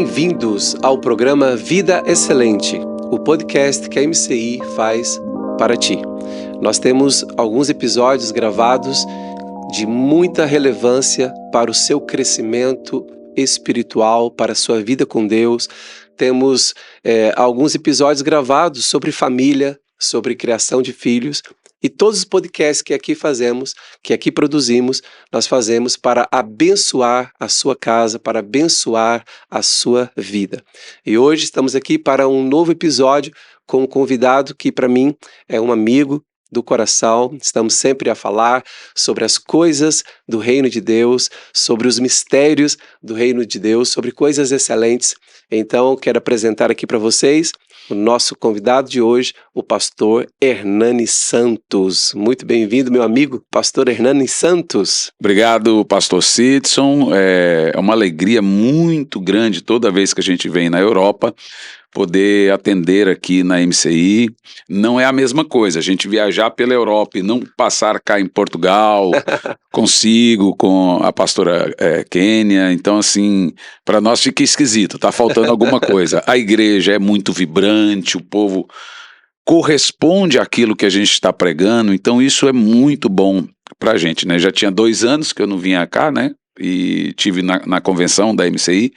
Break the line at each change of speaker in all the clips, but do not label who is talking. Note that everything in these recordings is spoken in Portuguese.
Bem-vindos ao programa Vida Excelente, o podcast que a MCI faz para ti. Nós temos alguns episódios gravados de muita relevância para o seu crescimento espiritual, para a sua vida com Deus. Temos alguns episódios gravados sobre família, sobre criação de filhos. E todos os podcasts que aqui fazemos, que aqui produzimos, nós fazemos para abençoar a sua casa, para abençoar a sua vida. E hoje estamos aqui para um novo episódio com um convidado que para mim é um amigo do coração. Estamos sempre a falar sobre as coisas do reino de Deus, sobre os mistérios do reino de Deus, sobre coisas excelentes. Então, quero apresentar aqui para vocês o nosso convidado de hoje, o pastor Hernani Santos. Muito bem-vindo, meu amigo, pastor Hernani Santos.
Obrigado, pastor Sidson. É uma alegria muito grande toda vez que a gente vem na Europa poder atender aqui na MCI. Não é a mesma coisa, a gente viajar pela Europa e não passar cá em Portugal consigo, com a pastora Kênia. Então, assim, para nós fica esquisito, tá faltando alguma coisa. A igreja é muito vibrante, o povo corresponde àquilo que a gente está pregando, então isso é muito bom para a gente, né? Já tinha 2 anos que eu não vinha cá, né? E tive na convenção da MCI,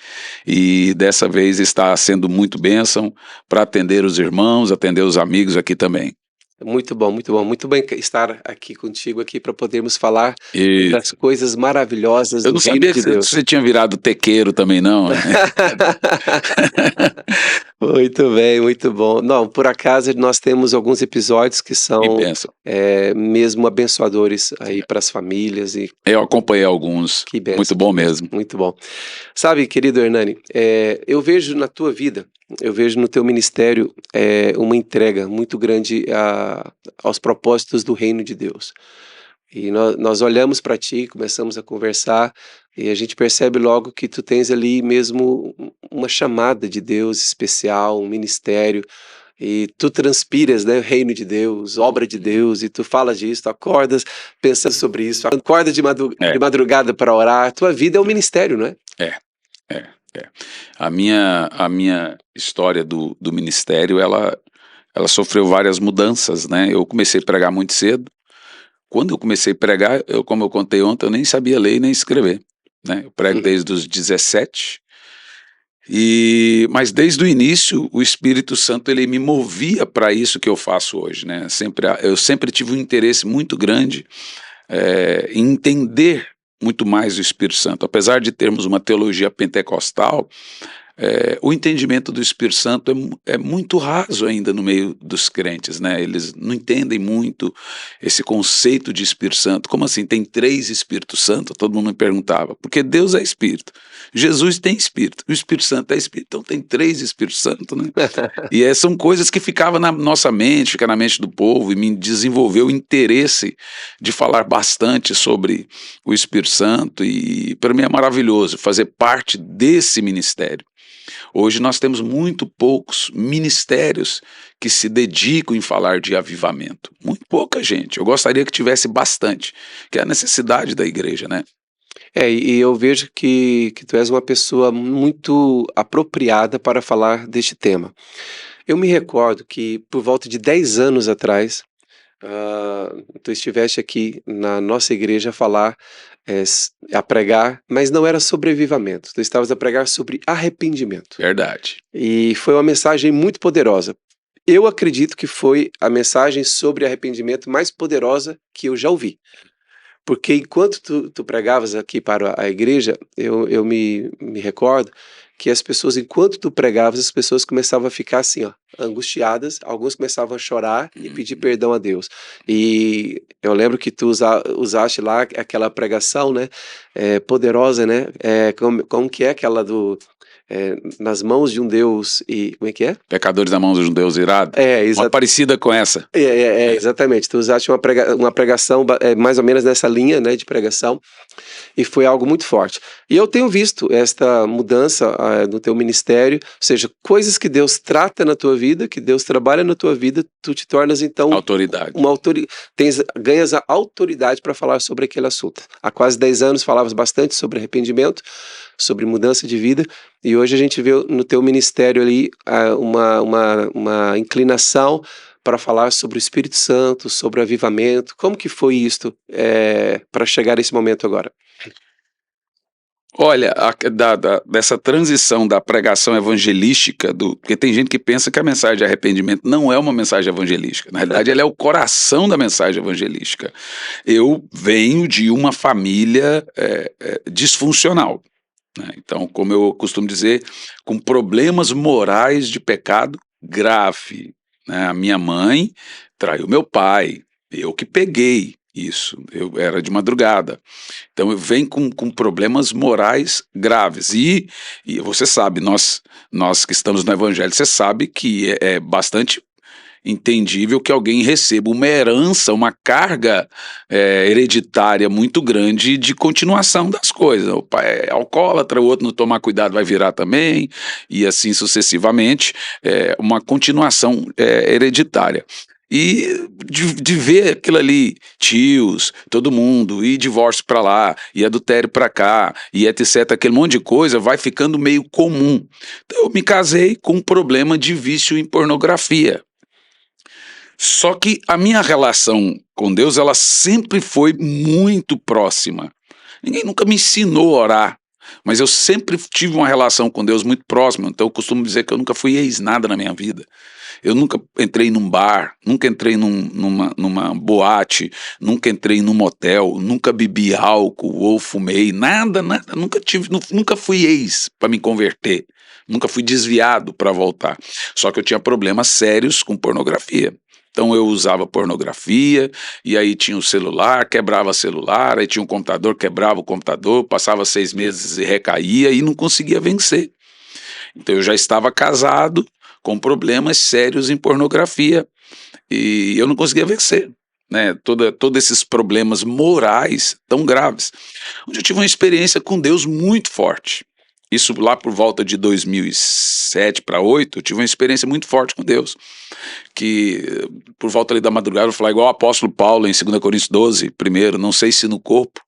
e dessa vez está sendo muito bênção para atender os irmãos, atender os amigos aqui também.
Muito bom, muito bom. Muito bem estar aqui contigo aqui para podermos falar das coisas maravilhosas do reino de Deus. Eu não sabia que
você tinha virado tequeiro também, não.
Muito bem, muito bom. Não, por acaso nós temos alguns episódios que são mesmo abençoadores aí para as famílias.
Eu acompanhei alguns,
que bênção,
muito bom mesmo.
Muito bom. Sabe, querido Hernani, eu vejo na tua vida, eu vejo no teu ministério uma entrega muito grande aos propósitos do reino de Deus. E nós olhamos para ti, começamos a conversar e a gente percebe logo que tu tens ali mesmo uma chamada de Deus especial, um ministério, e tu transpiras, né, o reino de Deus, obra de Deus, e tu falas disso, tu acordas pensando sobre isso, acorda de madrugada para orar. Tua vida é um ministério, não é?
É. A minha história do ministério, ela sofreu várias mudanças, né? Eu comecei a pregar muito cedo. Quando eu comecei a pregar, como eu contei ontem, eu nem sabia ler nem escrever, né? Eu prego desde os 17, mas desde o início o Espírito Santo ele me movia para isso que eu faço hoje, né? Eu sempre tive um interesse muito grande em entender muito mais o Espírito Santo. Apesar de termos uma teologia pentecostal, o entendimento do Espírito Santo é muito raso ainda no meio dos crentes, né? Eles não entendem muito esse conceito de Espírito Santo. Como assim? Tem 3 Espíritos Santos? Todo mundo me perguntava. Porque Deus é Espírito, Jesus tem Espírito, o Espírito Santo é Espírito, então tem 3 Espíritos Santos, né? E são coisas que ficavam na nossa mente, fica na mente do povo, e me desenvolveu o interesse de falar bastante sobre o Espírito Santo, e para mim é maravilhoso fazer parte desse ministério. Hoje nós temos muito poucos ministérios que se dedicam em falar de avivamento. Muito pouca gente. Eu gostaria que tivesse bastante, que é a necessidade da igreja, né?
E eu vejo que tu és uma pessoa muito apropriada para falar deste tema. Eu me recordo que por volta de 10 anos atrás, tu estiveste aqui na nossa igreja a falar, a pregar, mas não era sobre avivamento, tu estavas a pregar sobre arrependimento.
Verdade.
E foi uma mensagem muito poderosa. Eu acredito que foi a mensagem sobre arrependimento mais poderosa que eu já ouvi. Porque enquanto tu pregavas aqui para a igreja, eu me recordo que as pessoas, enquanto tu pregavas, as pessoas começavam a ficar assim, ó, angustiadas, alguns começavam a chorar e pedir perdão a Deus. E eu lembro que tu usaste lá aquela pregação, né, poderosa, né, como que é aquela nas mãos de um Deus e... Como é que é?
Pecadores na mão de um Deus irado. Uma parecida com essa.
Exatamente. Tu usaste uma pregação mais ou menos nessa linha, né, de pregação, e foi algo muito forte. E eu tenho visto esta mudança no teu ministério, ou seja, coisas que Deus trata na tua vida, que Deus trabalha na tua vida, tu te tornas então...
Autoridade.
Ganhas a autoridade para falar sobre aquele assunto. Há quase 10 anos falavas bastante sobre arrependimento, sobre mudança de vida, e hoje a gente vê no teu ministério ali uma inclinação para falar sobre o Espírito Santo, sobre o avivamento. Como que foi isto para chegar a esse momento agora?
Olha, dessa transição da pregação evangelística, porque tem gente que pensa que a mensagem de arrependimento não é uma mensagem evangelística. Na realidade, ela é o coração da mensagem evangelística. Eu venho de uma família disfuncional, né? Então, como eu costumo dizer, com problemas morais de pecado grave, né? A minha mãe traiu meu pai, eu que peguei isso, eu era de madrugada. Então eu venho com problemas morais graves. E você sabe, nós que estamos no Evangelho, você sabe que é bastante entendível que alguém receba uma herança, uma carga hereditária muito grande de continuação das coisas. O pai é alcoólatra, o outro não tomar cuidado vai virar também, e assim sucessivamente, uma continuação hereditária. E de ver aquilo ali, tios, todo mundo, e divórcio para lá, e adultério para cá, e etc, aquele monte de coisa, vai ficando meio comum. Então eu me casei com um problema de vício em pornografia. Só que a minha relação com Deus, ela sempre foi muito próxima. Ninguém nunca me ensinou a orar, mas eu sempre tive uma relação com Deus muito próxima. Então eu costumo dizer que eu nunca fui ex-nada na minha vida. Eu nunca entrei num bar, nunca entrei numa boate, nunca entrei num motel, nunca bebi álcool ou fumei, nada, nunca fui ex para me converter, nunca fui desviado para voltar. Só que eu tinha problemas sérios com pornografia. Então eu usava pornografia, e aí tinha o celular, quebrava o celular, aí tinha um computador, quebrava o computador, passava 6 meses e recaía e não conseguia vencer. Então eu já estava casado com problemas sérios em pornografia e eu não conseguia vencer, né? Todos esses problemas morais tão graves, onde eu tive uma experiência com Deus muito forte. Isso lá por volta de 2007 para 2008, eu tive uma experiência muito forte com Deus, que por volta ali da madrugada eu vou falar igual o apóstolo Paulo em 2 Coríntios 12, primeiro, não sei se no corpo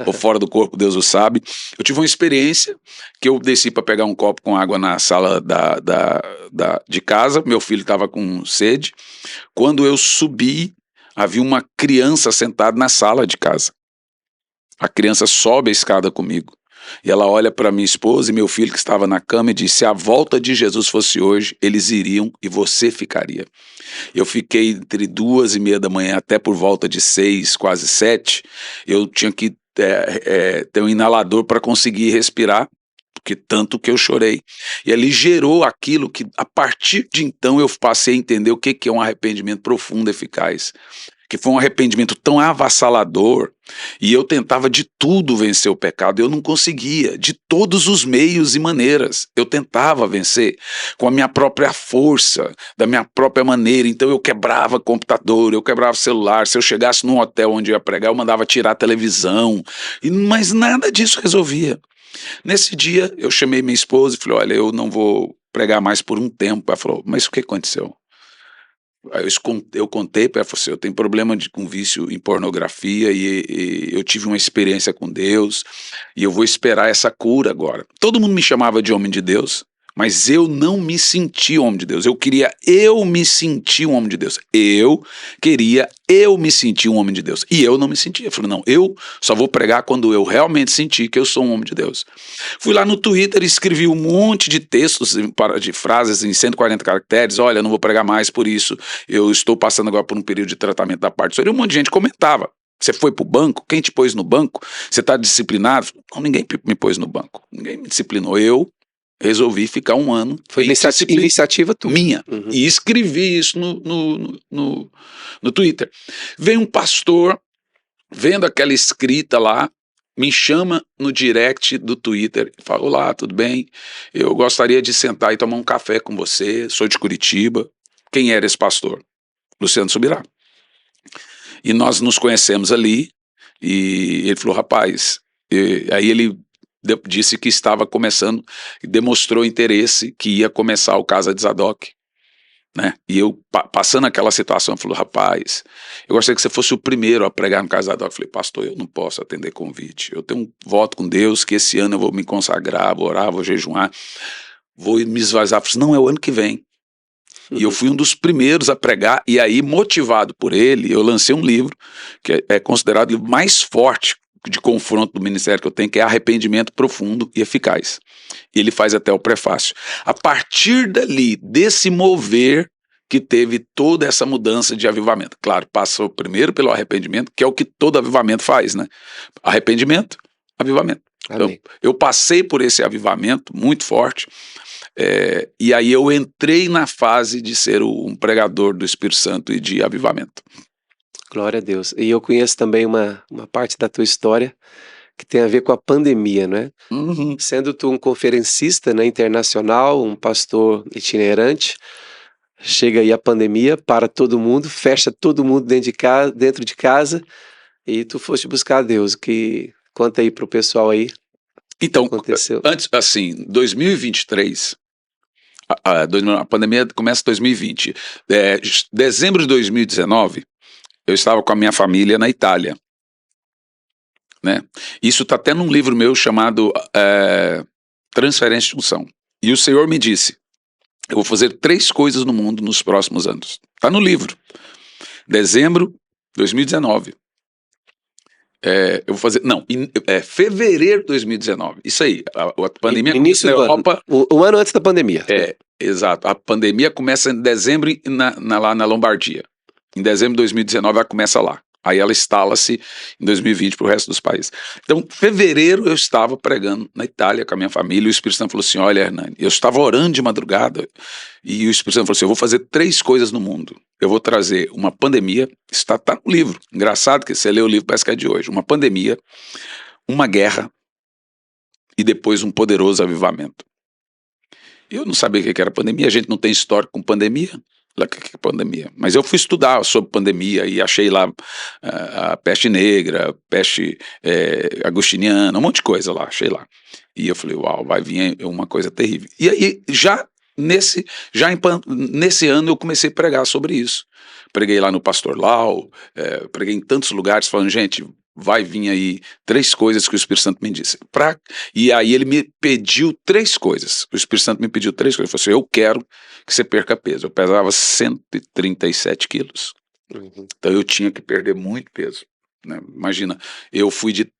ou fora do corpo, Deus o sabe. Eu tive uma experiência que eu desci para pegar um copo com água na sala de casa, meu filho estava com sede. Quando eu subi, havia uma criança sentada na sala de casa. A criança sobe a escada comigo, e ela olha para minha esposa e meu filho que estava na cama e diz: se a volta de Jesus fosse hoje, eles iriam e você ficaria. Eu fiquei entre 2:30 da manhã até por volta de 6, quase 7. Eu tinha que ter um inalador para conseguir respirar, porque tanto que eu chorei. E ali gerou aquilo que, a partir de então, eu passei a entender o que é um arrependimento profundo e eficaz. Que foi um arrependimento tão avassalador, e eu tentava de tudo vencer o pecado, eu não conseguia, de todos os meios e maneiras, eu tentava vencer, com a minha própria força, da minha própria maneira. Então eu quebrava computador, eu quebrava celular, se eu chegasse num hotel onde eu ia pregar, eu mandava tirar a televisão, mas nada disso resolvia. Nesse dia eu chamei minha esposa e falei: olha, eu não vou pregar mais por um tempo. Ela falou: mas o que aconteceu? Aí eu contei para ela, falei assim: eu tenho problema com vício em pornografia e eu tive uma experiência com Deus e eu vou esperar essa cura agora. Todo mundo me chamava de homem de Deus, mas eu não me sentia homem de Deus. Eu queria me sentir um homem de Deus. Eu me sentir um homem de Deus. E eu não me sentia. Eu falei: não, eu só vou pregar quando eu realmente sentir que eu sou um homem de Deus. Fui lá no Twitter e escrevi um monte de textos, de frases em 140 caracteres. Olha, não vou pregar mais por isso. Eu estou passando agora por um período de tratamento da parte do Senhor. E um monte de gente comentava: você foi pro banco? Quem te pôs no banco? Você está disciplinado? Não, ninguém me pôs no banco. Ninguém me disciplinou. Eu resolvi ficar um ano.
Foi iniciativa tua.
Minha. Uhum. E escrevi isso no Twitter. Veio um pastor, vendo aquela escrita lá, me chama no direct do Twitter e fala: olá, tudo bem? Eu gostaria de sentar e tomar um café com você, sou de Curitiba. Quem era esse pastor? Luciano Subirá. E nós nos conhecemos ali, e ele falou: rapaz, aí ele disse que estava começando, demonstrou interesse, que ia começar o Casa de Zadok. né? E eu, passando aquela situação, falou, rapaz, eu gostaria que você fosse o primeiro a pregar no Casa da Doc. Eu falei, pastor, eu não posso atender convite. Eu tenho um voto com Deus que esse ano eu vou me consagrar, vou orar, vou jejuar, vou me esvaziar. Eu falei, não, é o ano que vem. E eu fui um dos primeiros a pregar, e aí, motivado por ele, eu lancei um livro, que é considerado o livro mais forte de confronto do ministério que eu tenho, que é Arrependimento Profundo e Eficaz. E ele faz até o prefácio. A partir dali, desse mover, que teve toda essa mudança de avivamento. Claro, passou primeiro pelo arrependimento, que é o que todo avivamento faz, né? Arrependimento, avivamento. Então, eu passei por esse avivamento muito forte, e aí eu entrei na fase de ser um pregador do Espírito Santo e de avivamento.
Glória a Deus. E eu conheço também uma parte da tua história que tem a ver com a pandemia, não é?
Uhum.
Sendo tu um conferencista, né, internacional, um pastor itinerante, chega aí a pandemia, para todo mundo, fecha todo mundo dentro de casa, e tu foste buscar a Deus. Conta aí pro pessoal aí.
Então,
Aconteceu.
antes, assim, 2023, a pandemia começa em 2020. Dezembro de 2019, eu estava com a minha família na Itália, né? Isso está até num livro meu chamado Transferência de Unção. E o Senhor me disse, eu vou fazer 3 coisas no mundo nos próximos anos. Está no livro. Dezembro de 2019. Eu vou fazer, não, fevereiro de 2019, isso aí, a pandemia
Início
na
do
Europa,
ano, um ano antes da pandemia.
Exato, a pandemia começa em dezembro lá na Lombardia, em dezembro de 2019 ela começa lá, aí ela instala-se em 2020 para o resto dos países. Então, fevereiro eu estava pregando na Itália com a minha família, e o Espírito Santo falou assim, olha, Hernani, eu estava orando de madrugada, e o Espírito Santo falou assim, eu vou fazer 3 coisas no mundo. Eu vou trazer uma pandemia, está no livro, engraçado que você lê o livro, parece que é de hoje, uma pandemia, uma guerra e depois um poderoso avivamento. Eu não sabia o que era pandemia, a gente não tem histórico com pandemia, o que é pandemia? Mas eu fui estudar sobre pandemia e achei lá a peste negra, peste agostiniana, um monte de coisa lá, achei lá. E eu falei, uau, vai vir uma coisa terrível. E aí, nesse ano eu comecei a pregar sobre isso. Preguei lá no Pastor Lau, preguei em tantos lugares falando, gente, vai vir aí 3 coisas que o Espírito Santo me disse. E aí ele me pediu 3 coisas. O Espírito Santo me pediu 3 coisas. Ele falou assim, eu quero que você perca peso. Eu pesava 137 quilos.
Uhum.
Então eu tinha que perder muito peso, né? Imagina, eu fui de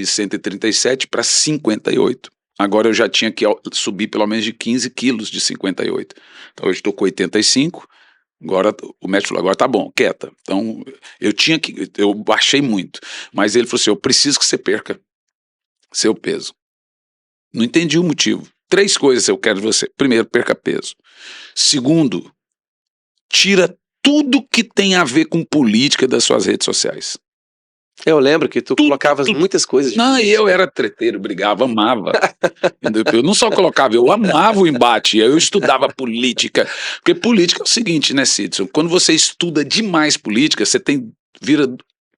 137 para 58. Agora eu já tinha que subir pelo menos de 15 quilos de 58. Então hoje estou com 85. Agora o médico falou, agora tá bom, quieta. Então eu baixei muito. Mas ele falou assim, eu preciso que você perca seu peso. Não entendi o motivo. 3 coisas eu quero de você. Primeiro, perca peso. Segundo, tira tudo que tem a ver com política das suas redes sociais.
Eu lembro que tu colocavas muitas coisas.
Não, eu era treteiro, brigava, amava. Eu não só colocava, eu amava o embate, eu estudava política. Porque política é o seguinte, né, Sidson? Quando você estuda demais política, você vira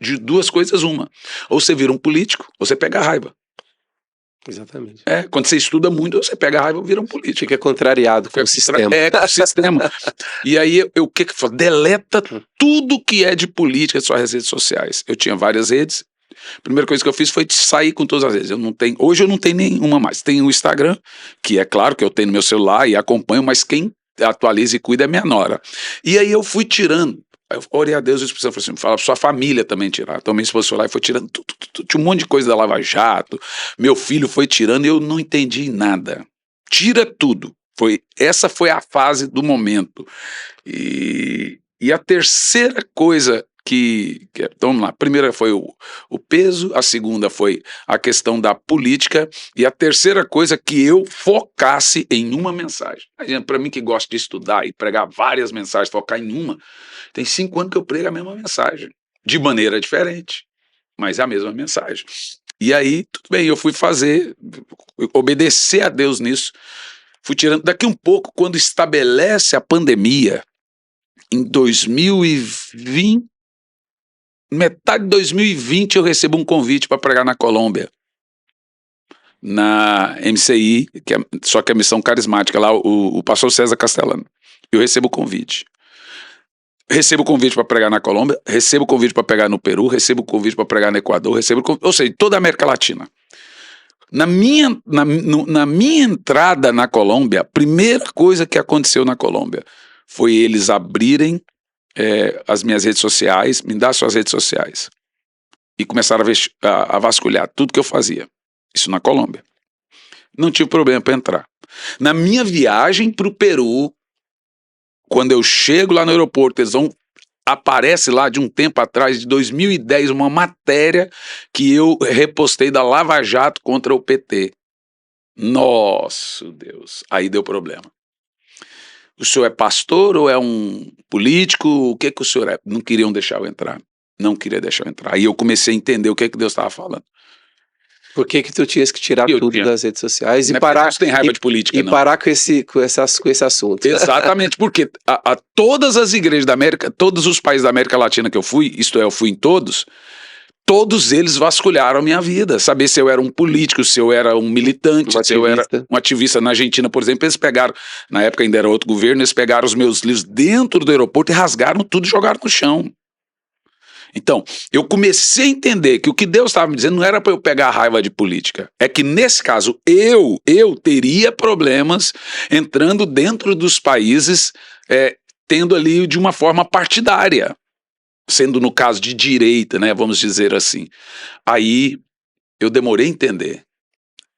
de 2 coisas uma. Ou você vira um político, ou você pega raiva.
Exatamente.
Quando você estuda muito, você pega raiva e vira um político.
Fica contrariado com o sistema.
Com o sistema. E aí, o que eu falo? Deleta tudo que é de política das suas redes sociais. Eu tinha várias redes. A primeira coisa que eu fiz foi sair com todas as redes. Hoje eu não tenho nenhuma mais. Tenho o Instagram, que é claro que eu tenho no meu celular e acompanho, mas quem atualiza e cuida é minha nora. E aí eu fui tirando. Eu orei a Deus e o Espírito Santo falou assim, fala pra sua família também tirar. Então minha esposa foi lá e foi tirando tudo, tinha um monte de coisa da Lava Jato, meu filho foi tirando e eu não entendi nada. Tira tudo. Essa foi a fase do momento. E a terceira coisa então vamos lá, a primeira foi o peso, a segunda foi a questão da política e a terceira coisa que eu focasse em uma mensagem. Para mim que gosta de estudar e pregar várias mensagens, focar em uma, tem 5 anos que eu prego a mesma mensagem, de maneira diferente, mas é a mesma mensagem. E aí, tudo bem, eu fui obedecer a Deus nisso, fui tirando. Daqui um pouco, quando estabelece a pandemia, em 2020, metade de 2020 eu recebo um convite para pregar na Colômbia, na MCI, só que é a Missão Carismática, lá o pastor César Castellano. eu recebo o convite. Recebo convite para pregar na Colômbia, recebo convite para pregar no Peru, recebo convite para pregar no Equador, ou seja, toda a América Latina. Na minha entrada na Colômbia, a primeira coisa que aconteceu na Colômbia foi eles abrirem as minhas redes sociais, me dar suas redes sociais. E começaram a vasculhar tudo que eu fazia. Isso na Colômbia. Não tive problema para entrar. Na minha viagem para o Peru, quando eu chego lá no aeroporto, aparece lá de um tempo atrás, de 2010, uma matéria que eu repostei da Lava Jato contra o PT. Nossa, Deus, aí deu problema. O senhor é pastor ou é um político? O que o senhor é? Não queriam deixar eu entrar. Não queria deixar eu entrar. Aí eu comecei a entender o que Deus estava falando.
Por que tu tinhas que tirar tudo das redes sociais
e parar? Você tem raiva de política,
e
não.
Parar com esse assunto.
Exatamente, porque todas as igrejas da América, todos os países da América Latina que eu fui, isto é, eu fui em todos eles vasculharam a minha vida, saber se eu era um político, se eu era um militante, se eu era um ativista. Na Argentina, por exemplo, eles pegaram, na época ainda era outro governo, eles pegaram os meus livros dentro do aeroporto e rasgaram tudo e jogaram no chão. Então, eu comecei a entender que o que Deus estava me dizendo não era para eu pegar raiva de política. É que, nesse caso, eu teria problemas entrando dentro dos países, tendo ali de uma forma partidária, sendo no caso de direita, né, vamos dizer assim. Aí, eu demorei a entender.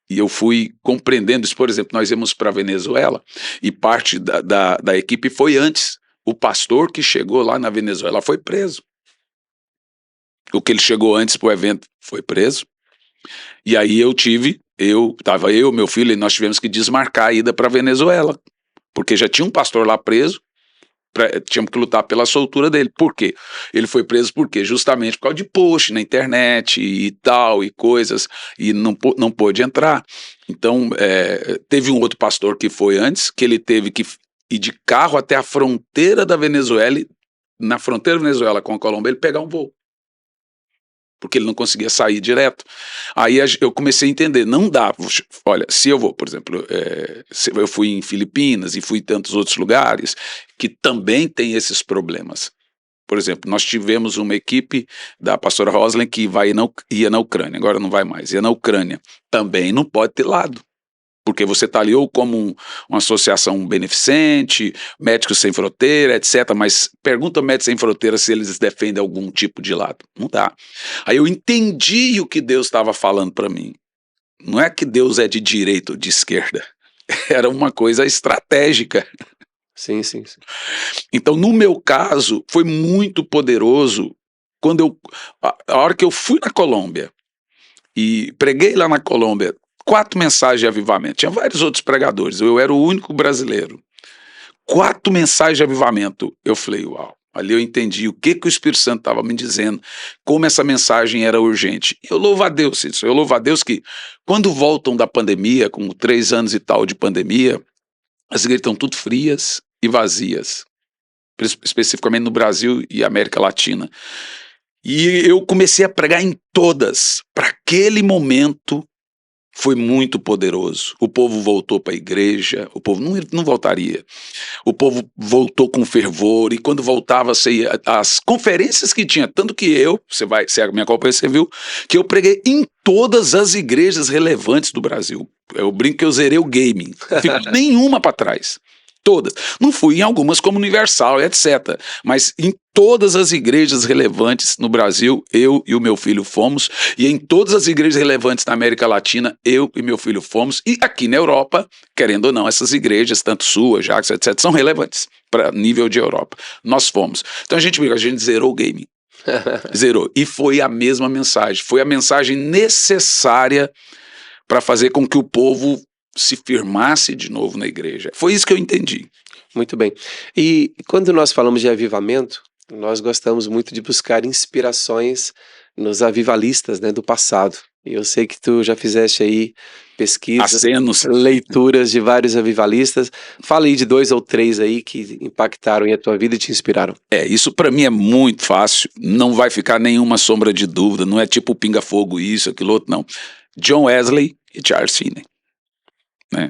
E eu fui compreendendo isso. Por exemplo, nós íamos para a Venezuela e parte da equipe foi antes. O pastor que chegou lá na Venezuela foi preso. O que ele chegou antes para o evento foi preso. E aí estava eu, meu filho, e nós tivemos que desmarcar a ida para a Venezuela, porque já tinha um pastor lá preso, tínhamos que lutar pela soltura dele. Por quê? Ele foi preso por quê? Justamente por causa de post na internet e tal, e coisas, e não pôde entrar. Então, teve um outro pastor que foi antes, que ele teve que ir de carro até a fronteira da Venezuela, e na fronteira da Venezuela com a Colômbia, ele pegar um voo, porque ele não conseguia sair direto. Aí eu comecei a entender, não dá, olha, se eu vou, por exemplo, eu fui em Filipinas e fui em tantos outros lugares que também tem esses problemas. Por exemplo, nós tivemos uma equipe da pastora Roslyn que ia na Ucrânia, agora não vai mais, ia na Ucrânia, também não pode ter lado. Porque você está ali ou como uma associação beneficente, Médicos Sem Fronteira, etc. Mas pergunta ao Médicos Sem Fronteira se eles defendem algum tipo de lado. Não dá. Aí eu entendi o que Deus estava falando para mim. Não é que Deus é de direita ou de esquerda. Era uma coisa estratégica.
Sim.
Então, no meu caso, foi muito poderoso quando a hora que eu fui na Colômbia e preguei lá na Colômbia, 4 mensagens de avivamento. Tinha vários outros pregadores, eu era o único brasileiro. 4 mensagens de avivamento. Eu falei, uau. Ali eu entendi o que o Espírito Santo estava me dizendo, como essa mensagem era urgente. Eu louvo a Deus isso. Eu louvo a Deus que quando voltam da pandemia, com 3 anos e tal de pandemia, as igrejas estão tudo frias e vazias. Especificamente no Brasil e América Latina. E eu comecei a pregar em todas. Para aquele momento, foi muito poderoso. O povo voltou para a igreja, o povo não voltaria. O povo voltou com fervor, e quando voltava, as conferências que tinha, tanto que você me acompanha, você viu, que eu preguei em todas as igrejas relevantes do Brasil. Eu brinco que eu zerei o gaming, não ficou nenhuma para trás. Todas. Não fui em algumas como Universal, etc. Mas em todas as igrejas relevantes no Brasil, eu e o meu filho fomos. E em todas as igrejas relevantes na América Latina, eu e meu filho fomos. E aqui na Europa, querendo ou não, essas igrejas, tanto Sua, Ajax, etc., são relevantes para nível de Europa. Nós fomos. Então a gente zerou o game. Zerou. E foi a mesma mensagem. Foi a mensagem necessária para fazer com que o povo se firmasse de novo na igreja. Foi isso que eu entendi.
Muito bem. E quando nós falamos de avivamento, nós gostamos muito de buscar inspirações nos avivalistas, né, do passado. E eu sei que tu já fizeste aí pesquisas, leituras de vários avivalistas. Fala aí de 2 ou 3 aí que impactaram a tua vida e te inspiraram.
Isso para mim é muito fácil, não vai ficar nenhuma sombra de dúvida, não é tipo pinga-fogo isso, aquilo outro, não. John Wesley e Charles Finney. Né?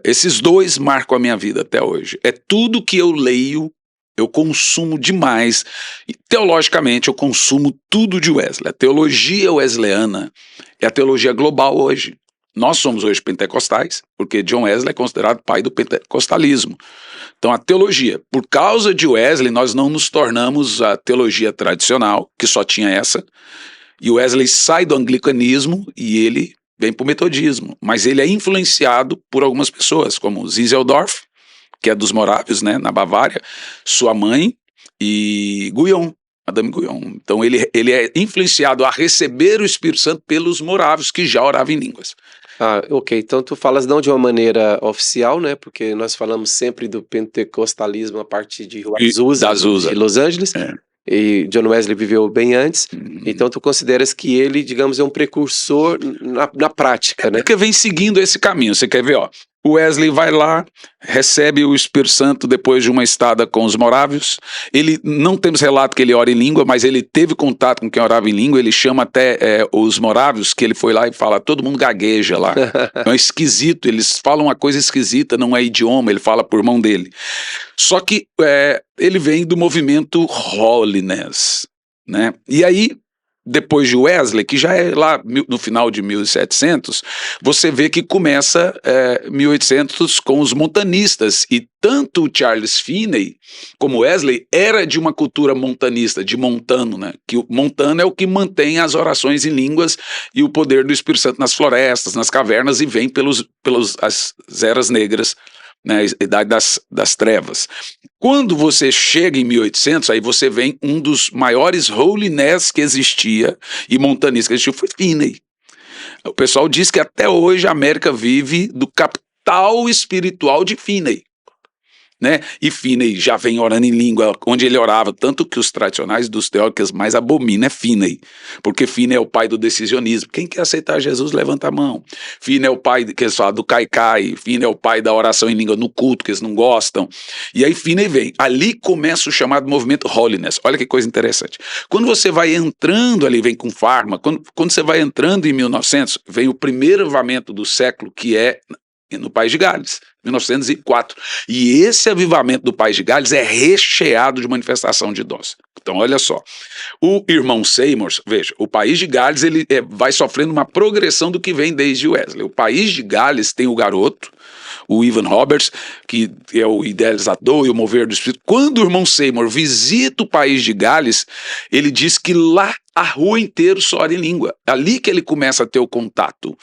Esses dois marcam a minha vida até hoje. É tudo que eu leio, eu consumo demais. E, teologicamente, eu consumo tudo de Wesley. A teologia wesleyana é a teologia global hoje. Nós somos hoje pentecostais, porque John Wesley é considerado pai do pentecostalismo. Então a teologia, por causa de Wesley, nós não nos tornamos a teologia tradicional, que só tinha essa, e Wesley sai do anglicanismo e ele vem para o metodismo, mas ele é influenciado por algumas pessoas, como Zinzeldorf, que é dos Morávios, né, na Bavária, sua mãe, e Guyon, Madame Guyon. Então ele é influenciado a receber o Espírito Santo pelos Morávios, que já oravam em línguas.
Ah, ok. Então tu falas não de uma maneira oficial, né? Porque nós falamos sempre do pentecostalismo a partir de
Da Azusa.
de Los Angeles.
É.
E John Wesley viveu bem antes. Então tu consideras que ele, digamos, é um precursor na prática, né?
Porque vem seguindo esse caminho. Você quer ver, ó? O Wesley vai lá, recebe o Espírito Santo depois de uma estada com os Morávios. Ele, não temos relato que ele ora em língua, mas ele teve contato com quem orava em língua. Ele chama até os Morávios, que ele foi lá e fala, todo mundo gagueja lá. É esquisito, eles falam uma coisa esquisita, não é idioma, ele fala por mão dele. Só que ele vem do movimento Holiness, né? E aí, depois de Wesley, que já é lá no final de 1700, você vê que começa 1800 com os montanistas, e tanto o Charles Finney como Wesley era de uma cultura montanista, de montano, né? Que o montano é o que mantém as orações em línguas e o poder do Espírito Santo nas florestas, nas cavernas, e vem pelas eras negras, né, a idade das trevas. Quando você chega em 1800, aí você vem um dos maiores holiness que existia e montanistas que existiu, foi Finney. O pessoal diz que até hoje a América vive do capital espiritual de Finney, né? E Finney já vem orando em língua, onde ele orava, tanto que os tradicionais dos teólogos mais abominam é Finney, porque Finney é o pai do decisionismo. Quem quer aceitar Jesus, levanta a mão. Finney é o pai que eles falam do caicai, Finney é o pai da oração em língua no culto, que eles não gostam. E aí Finney vem, ali começa o chamado movimento Holiness. Olha que coisa interessante. Quando você vai entrando ali, vem com Pharma, quando você vai entrando em 1900, vem o primeiro avivamento do século, que é no País de Gales, 1904. E esse avivamento do País de Gales é recheado de manifestação de dons. Então, olha só, o irmão Seymour, veja, o País de Gales ele vai sofrendo uma progressão do que vem desde Wesley. O País de Gales tem o garoto, o Evan Roberts, que é o idealizador e o mover do Espírito. Quando o irmão Seymour visita o País de Gales, ele diz que lá a rua inteira só ora em língua. Ali que ele começa a ter o contato.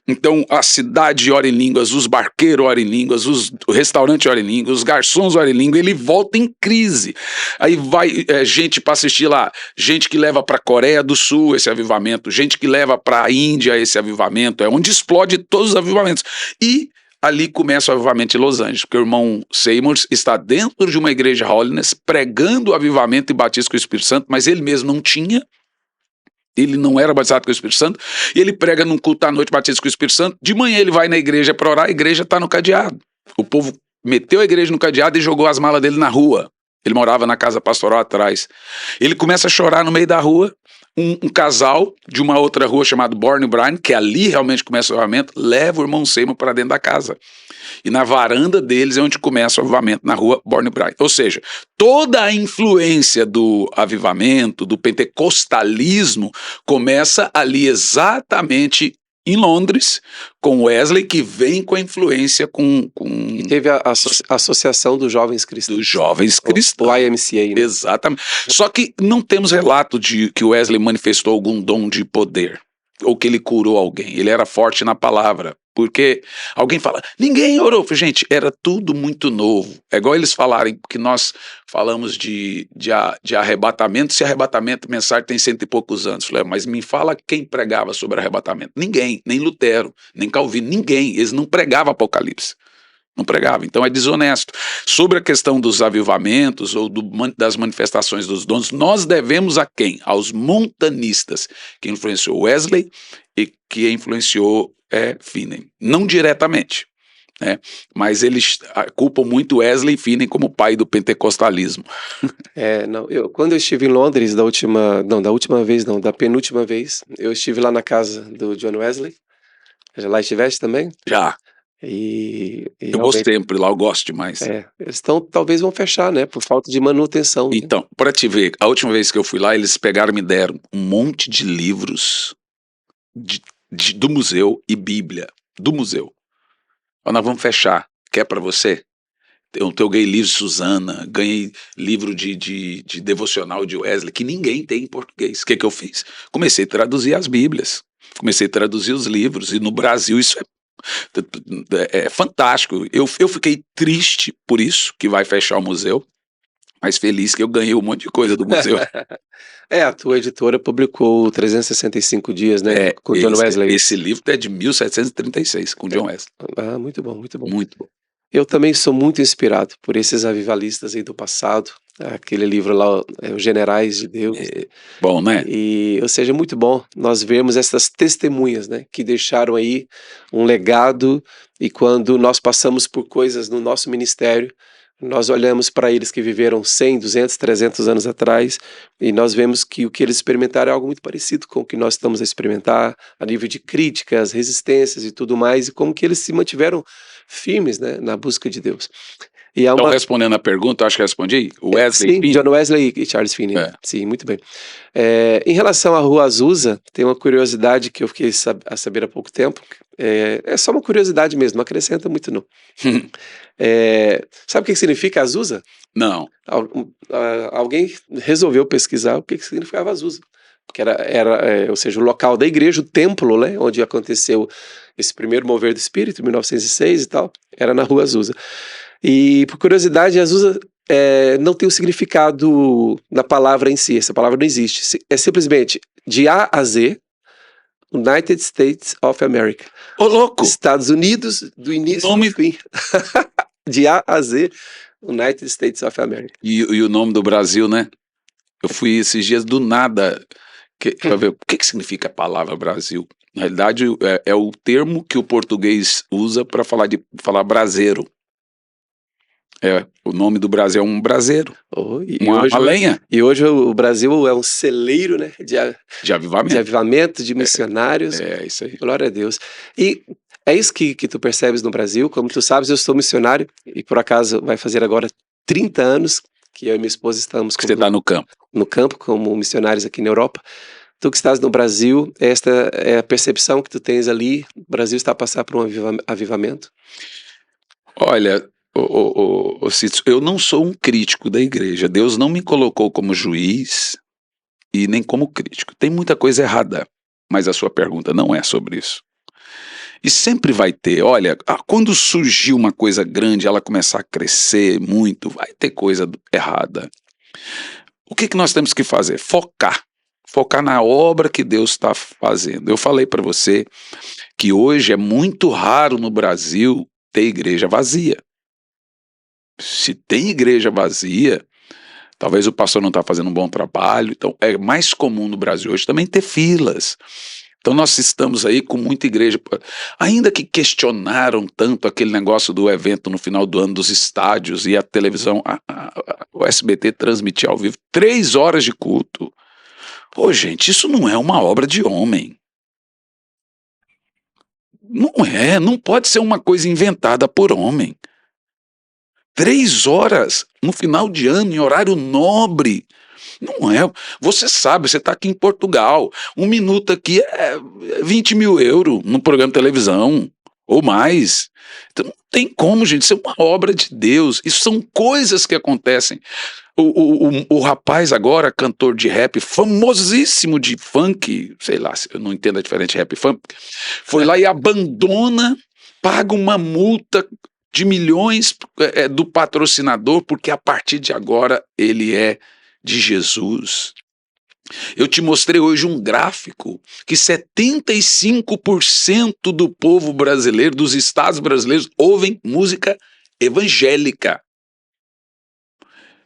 Então, a cidade ora em línguas, os barqueiros oram em línguas, o restaurante ora em línguas, os garçons oram em língua, ele volta em crise. Aí vai gente para assistir lá, gente que leva para a Coreia do Sul esse avivamento, gente que leva para a Índia esse avivamento, é onde explode todos os avivamentos. E ali começa o avivamento de Los Angeles, porque o irmão Seymour está dentro de uma igreja Holiness, pregando o avivamento e batismo com o Espírito Santo, mas ele mesmo não tinha. Ele não era batizado com o Espírito Santo, e ele prega num culto à noite, batismo com o Espírito Santo. De manhã ele vai na igreja para orar, a igreja está no cadeado. O povo meteu a igreja no cadeado e jogou as malas dele na rua. Ele morava na casa pastoral atrás. Ele começa a chorar no meio da rua. Um casal de uma outra rua chamada Born Bryan, que ali realmente começa o avivamento, leva o irmão Seymour para dentro da casa. E na varanda deles é onde começa o avivamento, na rua Born Bryan. Ou seja, toda a influência do avivamento, do pentecostalismo, começa ali exatamente em Londres, com Wesley, que vem com a influência
E teve a Associação dos Jovens Cristãos.
Dos Jovens Cristãos.
O IMCA, né?
Exatamente. Só que não temos relato de que Wesley manifestou algum dom de poder, ou que ele curou alguém. Ele era forte na palavra. Porque alguém fala, ninguém orou. Gente, era tudo muito novo. É igual eles falarem que nós falamos de arrebatamento, se arrebatamento mensagem tem 100 e poucos anos. Falei, mas me fala quem pregava sobre arrebatamento. Ninguém, nem Lutero, nem Calvino, ninguém. Eles não pregavam Apocalipse. Não pregava, então é desonesto. Sobre a questão dos avivamentos ou das manifestações dos dons, nós devemos a quem? Aos montanistas, que influenciou Wesley e que influenciou Finney. Não diretamente, né? Mas eles culpam muito Wesley e Finney como pai do pentecostalismo.
Quando eu estive em Londres da penúltima vez, eu estive lá na casa do John Wesley. Já lá estiveste também?
Já.
e
Eu vou
realmente
sempre lá, eu gosto demais.
eles talvez vão fechar, né, por falta de manutenção, né?
Então, para te ver, a última vez que eu fui lá, eles pegaram e me deram um monte de livros de- do museu e Bíblia do museu. Ó, nós vamos fechar. Quer para você? Eu ganhei livro de Susana, ganhei livro de devocional de Wesley, que ninguém tem em português. O que eu fiz? Comecei a traduzir as Bíblias, comecei a traduzir os livros, e no Brasil isso é fantástico. Eu fiquei triste por isso, que vai fechar o museu, mas feliz que eu ganhei um monte de coisa do museu.
A tua editora publicou 365 dias, né,
É,
com John Wesley.
esse livro é de 1736, com John Wesley.
Ah, muito bom, muito bom.
Muito bom.
Eu também sou muito inspirado por esses avivalistas aí do passado, aquele livro lá, Os Generais de Deus.
Bom, né?
Ou seja, é muito bom nós vermos essas testemunhas, né, que deixaram aí um legado, e quando nós passamos por coisas no nosso ministério, nós olhamos para eles que viveram 100, 200, 300 anos atrás, e nós vemos que o que eles experimentaram é algo muito parecido com o que nós estamos a experimentar, a nível de críticas, resistências e tudo mais, e como que eles se mantiveram firmes, né, na busca de Deus. E há
Então,
uma...
respondendo a pergunta, acho que respondi. Wesley
Sim,
Finney.
John Wesley e Charles Finney.
É.
Sim, muito bem. Em relação à Rua Azusa, tem uma curiosidade que eu fiquei a saber há pouco tempo. É só uma curiosidade mesmo, não acrescenta muito não. Sabe o que significa Azusa?
Não.
Alguém resolveu pesquisar o que significava Azusa. Que ou seja, o local da igreja, o templo, né, onde aconteceu esse primeiro mover do Espírito, em 1906 e tal, era na Rua Azusa. E, por curiosidade, Azusa não tem o significado na palavra em si, essa palavra não existe. É simplesmente de A a Z, United States of America.
Ô, louco!
Estados Unidos, do início ao fim. De A a Z, United States of America.
E o nome do Brasil, né? Eu fui esses dias do nada para ver o que significa a palavra Brasil. Na realidade, é o termo que o português usa para falar braseiro. O nome do Brasil é um braseiro, uma lenha.
E hoje o Brasil é um celeiro, né,
de avivamento.
De avivamento, de missionários.
É isso aí.
Glória a Deus. E é isso que tu percebes no Brasil. Como tu sabes, eu sou missionário e por acaso vai fazer agora 30 anos que eu e minha esposa estamos...
Você está no campo.
No campo, como missionários aqui na Europa. Tu que estás no Brasil, esta é a percepção que tu tens ali? O Brasil está a passar por um avivamento?
Olha, Cito, eu não sou um crítico da igreja. Deus não me colocou como juiz e nem como crítico. Tem muita coisa errada, mas a sua pergunta não é sobre isso. E sempre vai ter, olha, quando surgir uma coisa grande, ela começar a crescer muito, vai ter coisa errada. O que nós temos que fazer? Focar na obra que Deus está fazendo. Eu falei para você que hoje é muito raro no Brasil ter igreja vazia. Se tem igreja vazia, talvez o pastor não está fazendo um bom trabalho. Então é mais comum no Brasil hoje também ter filas. Então nós estamos aí com muita igreja, ainda que questionaram tanto aquele negócio do evento no final do ano dos estádios e a televisão, o SBT transmitir ao vivo 3 horas de culto. Pô, gente, isso não é uma obra de homem. Não pode ser uma coisa inventada por homem. 3 horas no final de ano, em horário nobre. Não é. Você sabe, você está aqui em Portugal. 1 minuto aqui é 20 mil euros no programa de televisão, ou mais. Então não tem como, gente. Isso é uma obra de Deus. Isso são coisas que acontecem. O rapaz agora, cantor de rap, famosíssimo de funk, sei lá, eu não entendo a diferença de rap e funk, foi lá e abandona, paga uma multa de milhões do patrocinador, porque a partir de agora ele é de Jesus. Eu te mostrei hoje um gráfico que 75% do povo brasileiro, dos estados brasileiros, ouvem música evangélica.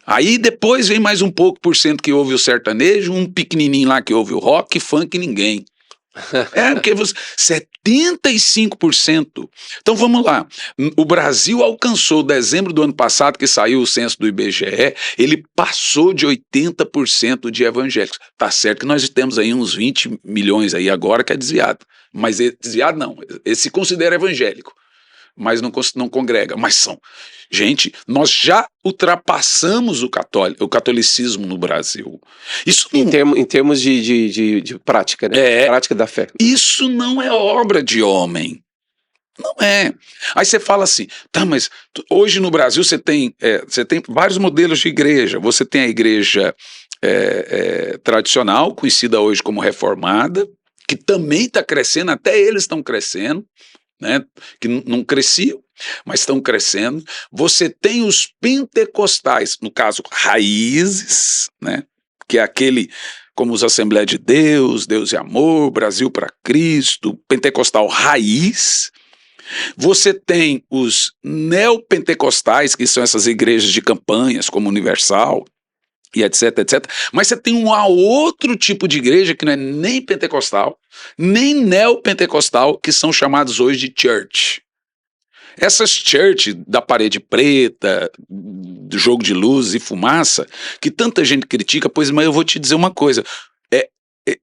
Aí depois vem mais um pouco por cento que ouve o sertanejo, um pequenininho lá que ouve o rock, funk, ninguém. Porque 75%. Então vamos lá. O Brasil alcançou, dezembro do ano passado, que saiu o censo do IBGE, ele passou de 80% de evangélicos. Tá certo que nós temos aí uns 20 milhões aí agora que é desviado. Mas desviado não, ele se considera evangélico. mas não congrega. Mas são. Gente, nós já ultrapassamos o catolicismo no Brasil. Isso não,
Em termos de prática, né? Prática da fé.
Isso não é obra de homem. Não é. Aí você fala assim, tá, mas hoje no Brasil você tem vários modelos de igreja. Você tem a igreja tradicional, conhecida hoje como reformada, que também está crescendo, até eles estão crescendo, né, que não cresciam, mas estão crescendo. Você tem os pentecostais, no caso, raízes, né, que é aquele como os Assembleia de Deus, Deus e Amor, Brasil para Cristo, pentecostal raiz. Você tem os neopentecostais, que são essas igrejas de campanhas, como Universal, e etc, etc. Mas você tem um outro tipo de igreja que não é nem pentecostal, nem neopentecostal, que são chamados hoje de church. Essas church da parede preta, do jogo de luz e fumaça, que tanta gente critica, pois, mas eu vou te dizer uma coisa,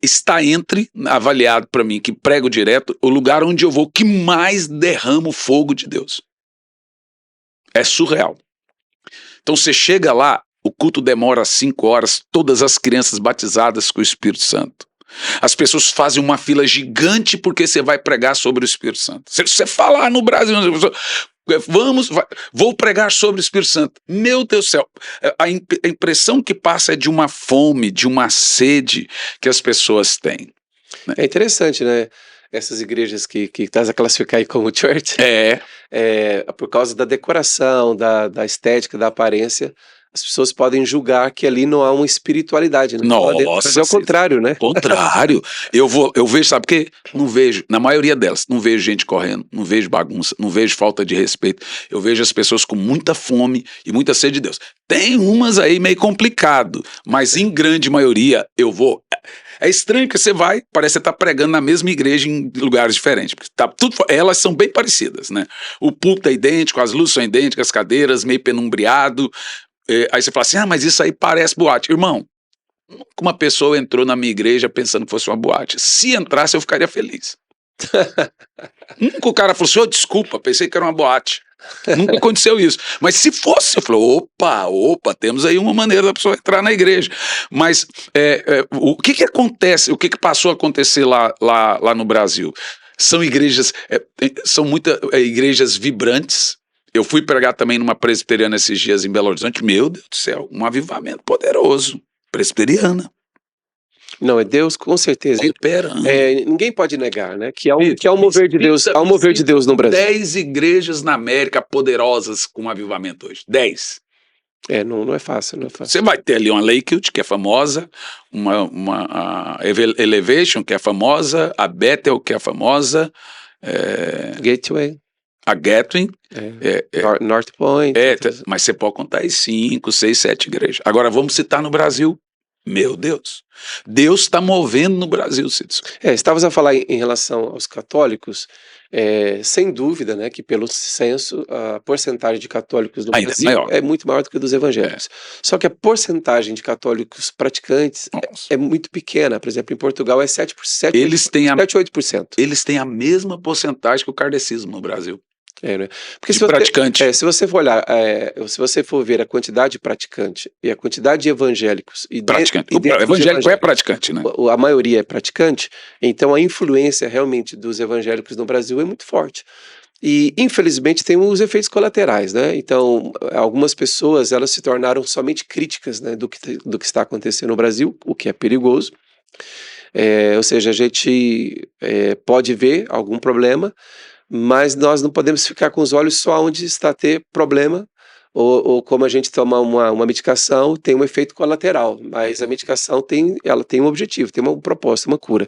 está entre, avaliado para mim, que prego direto, o lugar onde eu vou que mais derrama o fogo de Deus. É surreal. Então você chega lá, o culto demora 5 horas, todas as crianças batizadas com o Espírito Santo. As pessoas fazem uma fila gigante porque você vai pregar sobre o Espírito Santo. Se você falar no Brasil, vou pregar sobre o Espírito Santo. Meu Deus do céu, a impressão que passa é de uma fome, de uma sede que as pessoas têm. Né?
É interessante, né? Essas igrejas que estás a classificar aí como church, por causa da decoração, da estética, da aparência, as pessoas podem julgar que ali não há uma espiritualidade, né?
Nossa,
mas é o contrário, né?
Contrário. Eu vejo, sabe por quê? Não vejo, na maioria delas, não vejo gente correndo, não vejo bagunça, não vejo falta de respeito. Eu vejo as pessoas com muita fome e muita sede de Deus. Tem umas aí meio complicado, mas em grande maioria eu vou. É estranho que você vai, parece que você está pregando na mesma igreja em lugares diferentes. Porque elas são bem parecidas, né? O púlpito é idêntico, as luzes são idênticas, as cadeiras meio penumbreado. Aí você fala assim, mas isso aí parece boate. Irmão, nunca uma pessoa entrou na minha igreja pensando que fosse uma boate. Se entrasse, eu ficaria feliz. Nunca o cara falou assim, desculpa, pensei que era uma boate. Nunca aconteceu isso. Mas se fosse, eu falo, opa, temos aí uma maneira da pessoa entrar na igreja. Mas o que acontece, o que passou a acontecer lá no Brasil? São igrejas, são muitas igrejas vibrantes. Eu fui pregar também numa presbiteriana esses dias em Belo Horizonte. Meu Deus do céu, um avivamento poderoso. Presbiteriana.
Não, é Deus, com certeza. Ninguém pode negar, né? Que há um mover de Deus, há um mover de Deus no Brasil.
10 igrejas na América poderosas com avivamento hoje. 10.
Não é fácil, não é fácil.
Você vai ter ali uma Lakewood, que é famosa, a Elevation, que é famosa, a Bethel, que é famosa.
Gateway.
A Gateway.
North Point.
Mas você pode contar aí 5, 6, 7 igrejas. Agora vamos citar no Brasil. Meu Deus. Deus está movendo no Brasil, Sidson.
Estavas a falar em relação aos católicos, sem dúvida, né, que pelo censo a porcentagem de católicos no Brasil é muito maior do que a dos evangélicos. Só que a porcentagem de católicos praticantes é muito pequena. Por exemplo, em Portugal é 7%, 8%.
Eles têm a mesma porcentagem que o kardecismo no Brasil.
Né? Porque
se
você for olhar, se você for ver a quantidade de praticante e a quantidade de evangélicos
o evangélico é praticante, né?
A maioria é praticante, então a influência realmente dos evangélicos no Brasil é muito forte. E infelizmente tem os efeitos colaterais, né? Então algumas pessoas elas se tornaram somente críticas, né, do que está acontecendo no Brasil, o que é perigoso. Ou seja, a gente pode ver algum problema, mas nós não podemos ficar com os olhos só onde está a ter problema, ou como a gente toma uma medicação, tem um efeito colateral, mas a medicação ela tem um objetivo, tem um propósito, uma cura.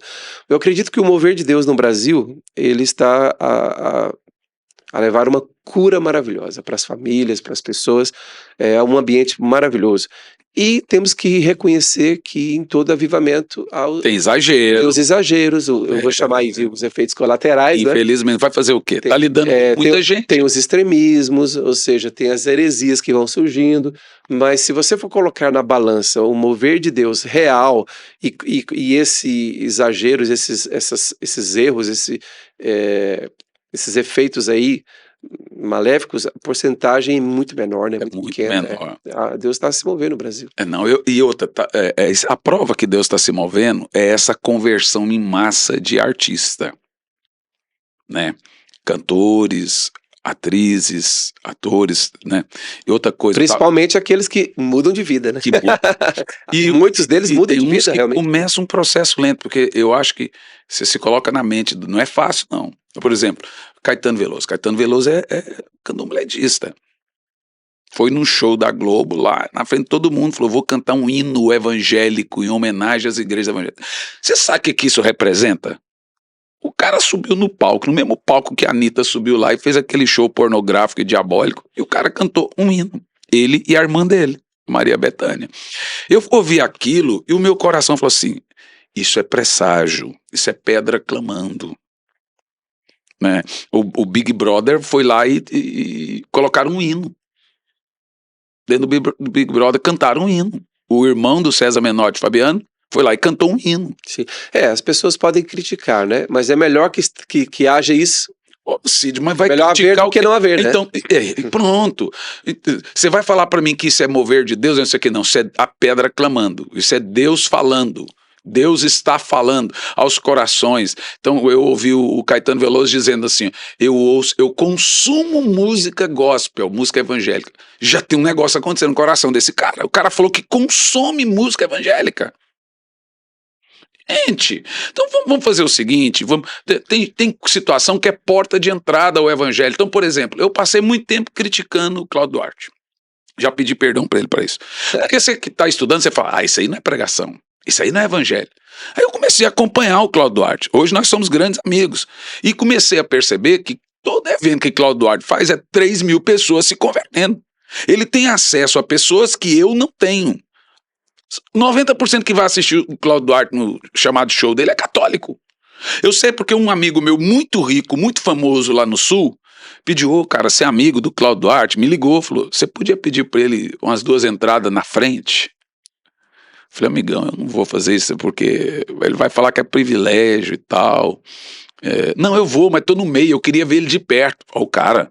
Eu acredito que o mover de Deus no Brasil, ele está a levar uma cura maravilhosa para as famílias, para as pessoas, é um ambiente maravilhoso. E temos que reconhecer que em todo avivamento
tem exagero.
Tem os exageros, eu vou chamar aí de os efeitos colaterais.
Infelizmente, né? Vai fazer o quê? Está lidando com muita gente.
Tem os extremismos, ou seja, tem as heresias que vão surgindo, mas se você for colocar na balança o mover de Deus real e esses exageros, esses erros, esses efeitos aí maléficos, a porcentagem é muito menor, né?
É muito
pequena.
menor.
Deus está se movendo no Brasil.
Não, e outra, a prova que Deus está se movendo é essa conversão em massa de artista, né? Cantores, atrizes, atores, né? E outra coisa,
Principalmente aqueles que mudam de vida, né?
que muda. E
Muitos deles mudam
tem
de
uns
vida,
que
realmente.
começa um processo lento, porque eu acho que você se coloca na mente, não é fácil, não. Por exemplo, Caetano Veloso. Caetano Veloso é candomblessista. Foi num show da Globo lá, na frente de todo mundo, falou, vou cantar um hino evangélico em homenagem às igrejas evangélicas. Você sabe o que isso representa? O cara subiu no palco, no mesmo palco que a Anitta subiu lá e fez aquele show pornográfico e diabólico, e o cara cantou um hino. Ele e a irmã dele, Maria Bethânia. Eu ouvi aquilo e o meu coração falou assim, isso é presságio, isso é pedra clamando. Né? O Big Brother foi lá e colocaram um hino. Dentro do Big Brother cantaram um hino. O irmão do César Menotti, Fabiano, foi lá e cantou um hino.
Sim. As pessoas podem criticar, né? Mas é melhor que haja isso.
Ô, Cid, mas vai
Melhor haver
criticar
do que não haver, né?
Então, pronto. Você vai falar para mim que isso é mover de Deus? Não sei o que, não. Isso é a pedra clamando. Isso é Deus falando. Deus está falando aos corações. Então eu ouvi o Caetano Veloso dizendo assim, eu consumo música gospel, música evangélica. Já tem um negócio acontecendo no coração desse cara. O cara falou que consome música evangélica. Gente, então vamos fazer o seguinte, tem situação que é porta de entrada ao evangelho. Então, por exemplo, eu passei muito tempo criticando o Cláudio Duarte. Já pedi perdão para ele para isso. Porque você que está estudando, você fala, isso aí não é pregação, isso aí não é evangelho. Aí eu comecei a acompanhar o Cláudio Duarte. Hoje nós somos grandes amigos. E comecei a perceber que todo evento que Cláudio Duarte faz é 3.000 pessoas se convertendo. Ele tem acesso a pessoas que eu não tenho. 90% que vai assistir o Cláudio Duarte no chamado show dele é católico. Eu sei porque um amigo meu muito rico, muito famoso lá no Sul, pediu, cara, você é amigo do Cláudio Duarte? Me ligou, falou, você podia pedir para ele umas 2 entradas na frente? Falei, amigão, eu não vou fazer isso porque ele vai falar que é privilégio e tal. Não, eu vou, mas tô no meio, eu queria ver ele de perto. Ó, o cara,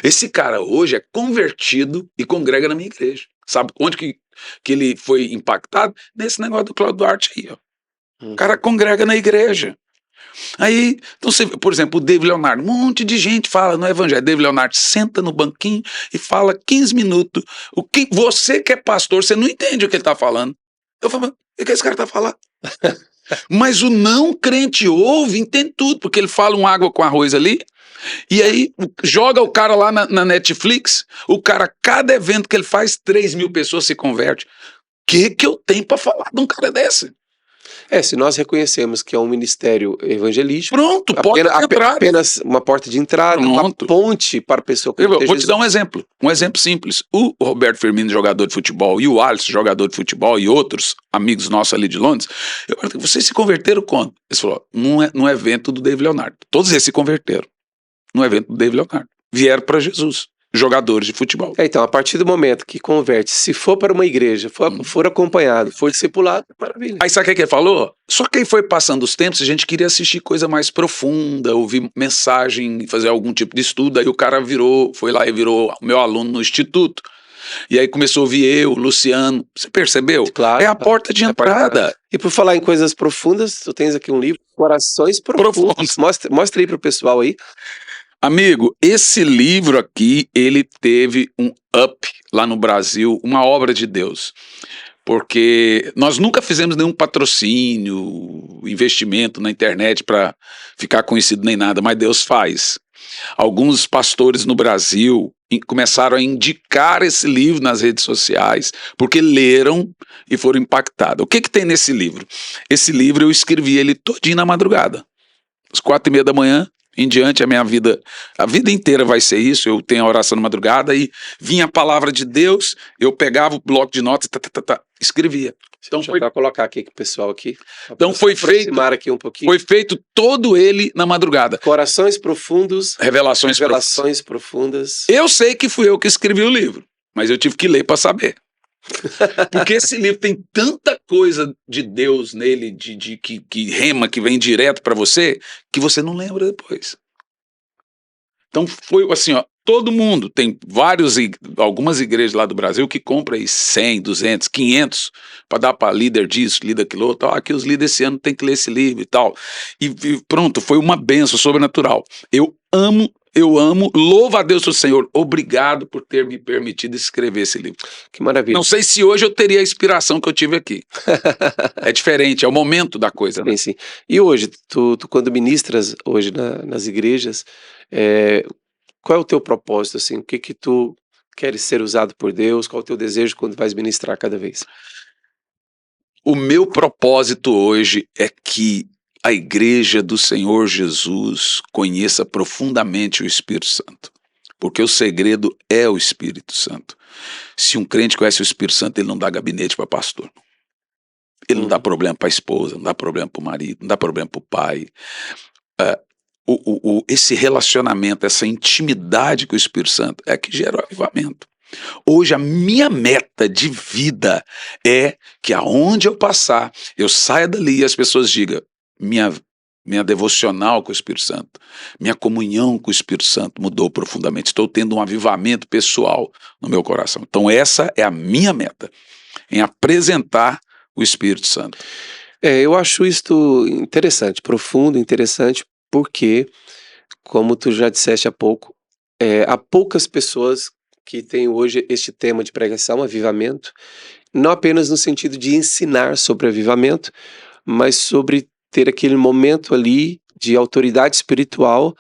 esse cara hoje é convertido e congrega na minha igreja. Sabe onde que ele foi impactado? Nesse negócio do Cláudio Duarte aí, ó. O cara congrega na igreja. Aí, então você, por exemplo, o David Leonardo, um monte de gente fala no evangelho. David Leonardo senta no banquinho e fala 15 minutos. Você que é pastor, você não entende o que ele está falando. Eu falo, o que esse cara está falando? Mas o não crente ouve, entende tudo, porque ele fala um água com arroz ali. E aí joga o cara lá na Netflix, o cara, cada evento que ele faz, 3.000 pessoas se convertem. O que eu tenho para falar de um cara desse?
Se nós reconhecemos que é um ministério evangelístico,
pronto,
apenas uma porta de entrada, uma ponte para a pessoa que
vou te dar um exemplo simples. O Roberto Firmino, jogador de futebol, e o Alisson, jogador de futebol, e outros amigos nossos ali de Londres, eu falei, vocês se converteram quando? Eles falaram, no evento do David Leonardo. Todos eles se converteram no evento do David Leonardo. Vieram para Jesus. Jogadores de futebol.
Então, a partir do momento que converte, se for para uma igreja, for acompanhado, for discipulado, maravilha.
Aí sabe o que ele falou? Só que aí foi passando os tempos, a gente queria assistir coisa mais profunda, ouvir mensagem, fazer algum tipo de estudo, aí o cara foi lá e virou meu aluno no instituto. E aí começou a ouvir eu, Luciano, você percebeu?
Claro.
É a porta de entrada.
E por falar em coisas profundas, tu tens aqui um livro, Corações Profundos. Mostra aí pro pessoal aí.
Amigo, esse livro aqui, ele teve um up lá no Brasil, uma obra de Deus. Porque nós nunca fizemos nenhum patrocínio, investimento na internet para ficar conhecido nem nada, mas Deus faz. Alguns pastores no Brasil começaram a indicar esse livro nas redes sociais, porque leram e foram impactados. O que tem nesse livro? Esse livro eu escrevi ele todinho na madrugada, às 4:30 da manhã. Em diante a vida inteira vai ser isso. Eu tenho a oração na madrugada e vinha a palavra de Deus, eu pegava o bloco de notas, escrevia.
Então deixa eu colocar aqui com o pessoal aqui.
Então foi feito
aqui um pouquinho.
Foi feito todo ele na madrugada.
Corações profundos,
revelações
profundas.
Eu sei que fui eu que escrevi o livro, mas eu tive que ler para saber. Porque esse livro tem tanta coisa de Deus nele, que rema, que vem direto para você, que você não lembra depois. Então foi assim, ó, todo mundo, tem algumas igrejas lá do Brasil que compram aí 100, 200, 500 para dar para líder disso, líder aquilo outro. Aqui os líderes esse ano tem que ler esse livro e tal. E pronto, foi uma bênção sobrenatural. Eu amo, louvo a Deus do Senhor, obrigado por ter me permitido escrever esse livro.
Que maravilha.
Não sei se hoje eu teria a inspiração que eu tive aqui. É diferente, é o momento da coisa, né?
Sim. E hoje, tu quando ministras hoje nas igrejas, qual é o teu propósito, assim? O que tu queres ser usado por Deus? Qual é o teu desejo quando vais ministrar cada vez?
O meu propósito hoje é que a igreja do Senhor Jesus conheça profundamente o Espírito Santo, porque o segredo é o Espírito Santo. Se um crente conhece o Espírito Santo, ele não dá gabinete para pastor. Ele não dá problema para a esposa, não dá problema para o marido, não dá problema para o pai. Esse relacionamento, essa intimidade com o Espírito Santo é que gera o avivamento. Hoje a minha meta de vida é que aonde eu passar, eu saia dali e as pessoas digam, minha devocional com o Espírito Santo, minha comunhão com o Espírito Santo mudou profundamente, estou tendo um avivamento pessoal no meu coração. Então essa é a minha meta, em apresentar o Espírito Santo.
Eu acho isto interessante, profundo, interessante, porque, como tu já disseste há pouco, há poucas pessoas que têm hoje este tema de pregação, avivamento, não apenas no sentido de ensinar sobre avivamento, mas sobre ter aquele momento ali de autoridade espiritual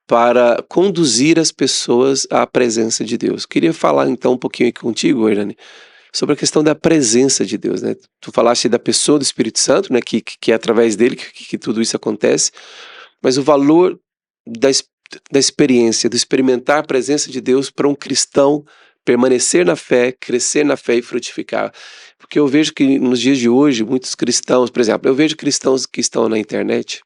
para conduzir as pessoas à presença de Deus. Queria falar então um pouquinho aqui contigo, Hernani, sobre a questão da presença de Deus, né? Tu falaste da pessoa do Espírito Santo, né? Que é através dele que tudo isso acontece, mas o valor da experiência, do experimentar a presença de Deus para um cristão permanecer na fé, crescer na fé e frutificar. Porque eu vejo que nos dias de hoje, muitos cristãos, por exemplo, eu vejo cristãos que estão na internet,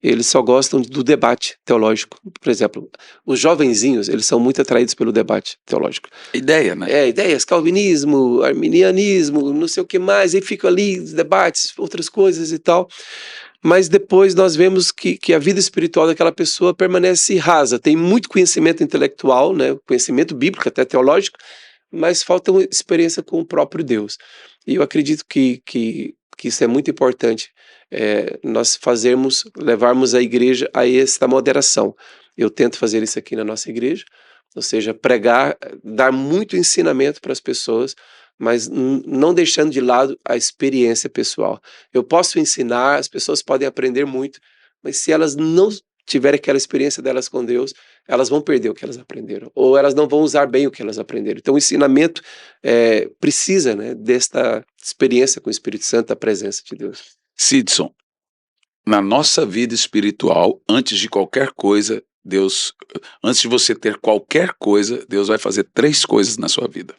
eles só gostam do debate teológico. Por exemplo, os jovenzinhos, eles são muito atraídos pelo debate teológico.
Ideia, né?
Ideias, calvinismo, arminianismo, não sei o que mais, e ficam ali, debates, outras coisas e tal. Mas depois nós vemos que a vida espiritual daquela pessoa permanece rasa. Tem muito conhecimento intelectual, né, conhecimento bíblico, até teológico, mas falta uma experiência com o próprio Deus. E eu acredito que isso é muito importante, nós levarmos a igreja a esta moderação. Eu tento fazer isso aqui na nossa igreja, ou seja, pregar, dar muito ensinamento para as pessoas, mas não deixando de lado a experiência pessoal. Eu posso ensinar, as pessoas podem aprender muito, mas se elas não tiverem aquela experiência delas com Deus, elas vão perder o que elas aprenderam, ou elas não vão usar bem o que elas aprenderam. Então o ensinamento precisa, né, desta experiência com o Espírito Santo, da presença de Deus.
Sidson, na nossa vida espiritual, antes de qualquer coisa, antes de você ter qualquer coisa, Deus vai fazer 3 coisas na sua vida.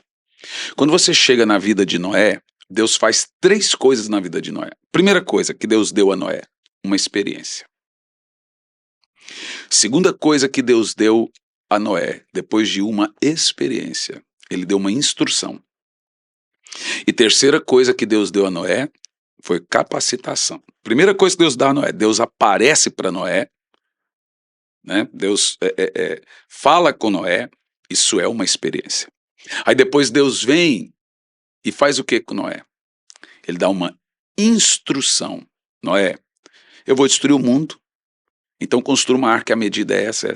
Quando você chega na vida de Noé, Deus faz 3 coisas na vida de Noé. Primeira coisa que Deus deu a Noé, uma experiência. Segunda coisa que Deus deu a Noé, depois de uma experiência, ele deu uma instrução. E terceira coisa que Deus deu a Noé foi capacitação. Primeira coisa que Deus dá a Noé, Deus aparece para Noé, né? Deus fala com Noé, isso é uma experiência. Aí depois Deus vem e faz o que com Noé? Ele dá uma instrução. Noé, eu vou destruir o mundo, então construa uma arca, a medida é essa.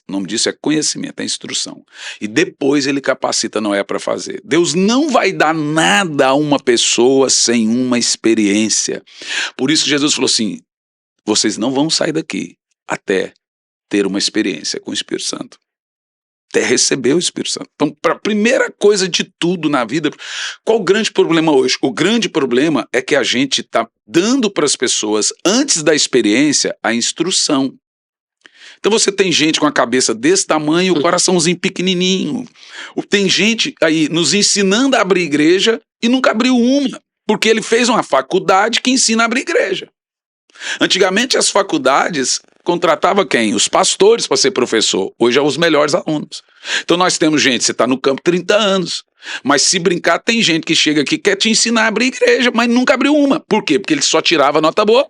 O nome disso é conhecimento, é instrução. E depois ele capacita Noé para fazer. Deus não vai dar nada a uma pessoa sem uma experiência. Por isso que Jesus falou assim, vocês não vão sair daqui até ter uma experiência com o Espírito Santo. Até receber o Espírito Santo. Então, para a primeira coisa de tudo na vida, qual o grande problema hoje? O grande problema é que a gente está dando para as pessoas, antes da experiência, a instrução. Então você tem gente com a cabeça desse tamanho e o coraçãozinho pequenininho. Tem gente aí nos ensinando a abrir igreja e nunca abriu uma, porque ele fez uma faculdade que ensina a abrir igreja. Antigamente as faculdades contratavam quem? Os pastores para ser professor. Hoje é os melhores alunos. Então nós temos gente, você está no campo 30 anos, mas se brincar tem gente que chega aqui e quer te ensinar a abrir igreja, mas nunca abriu uma. Por quê? Porque ele só tirava nota boa.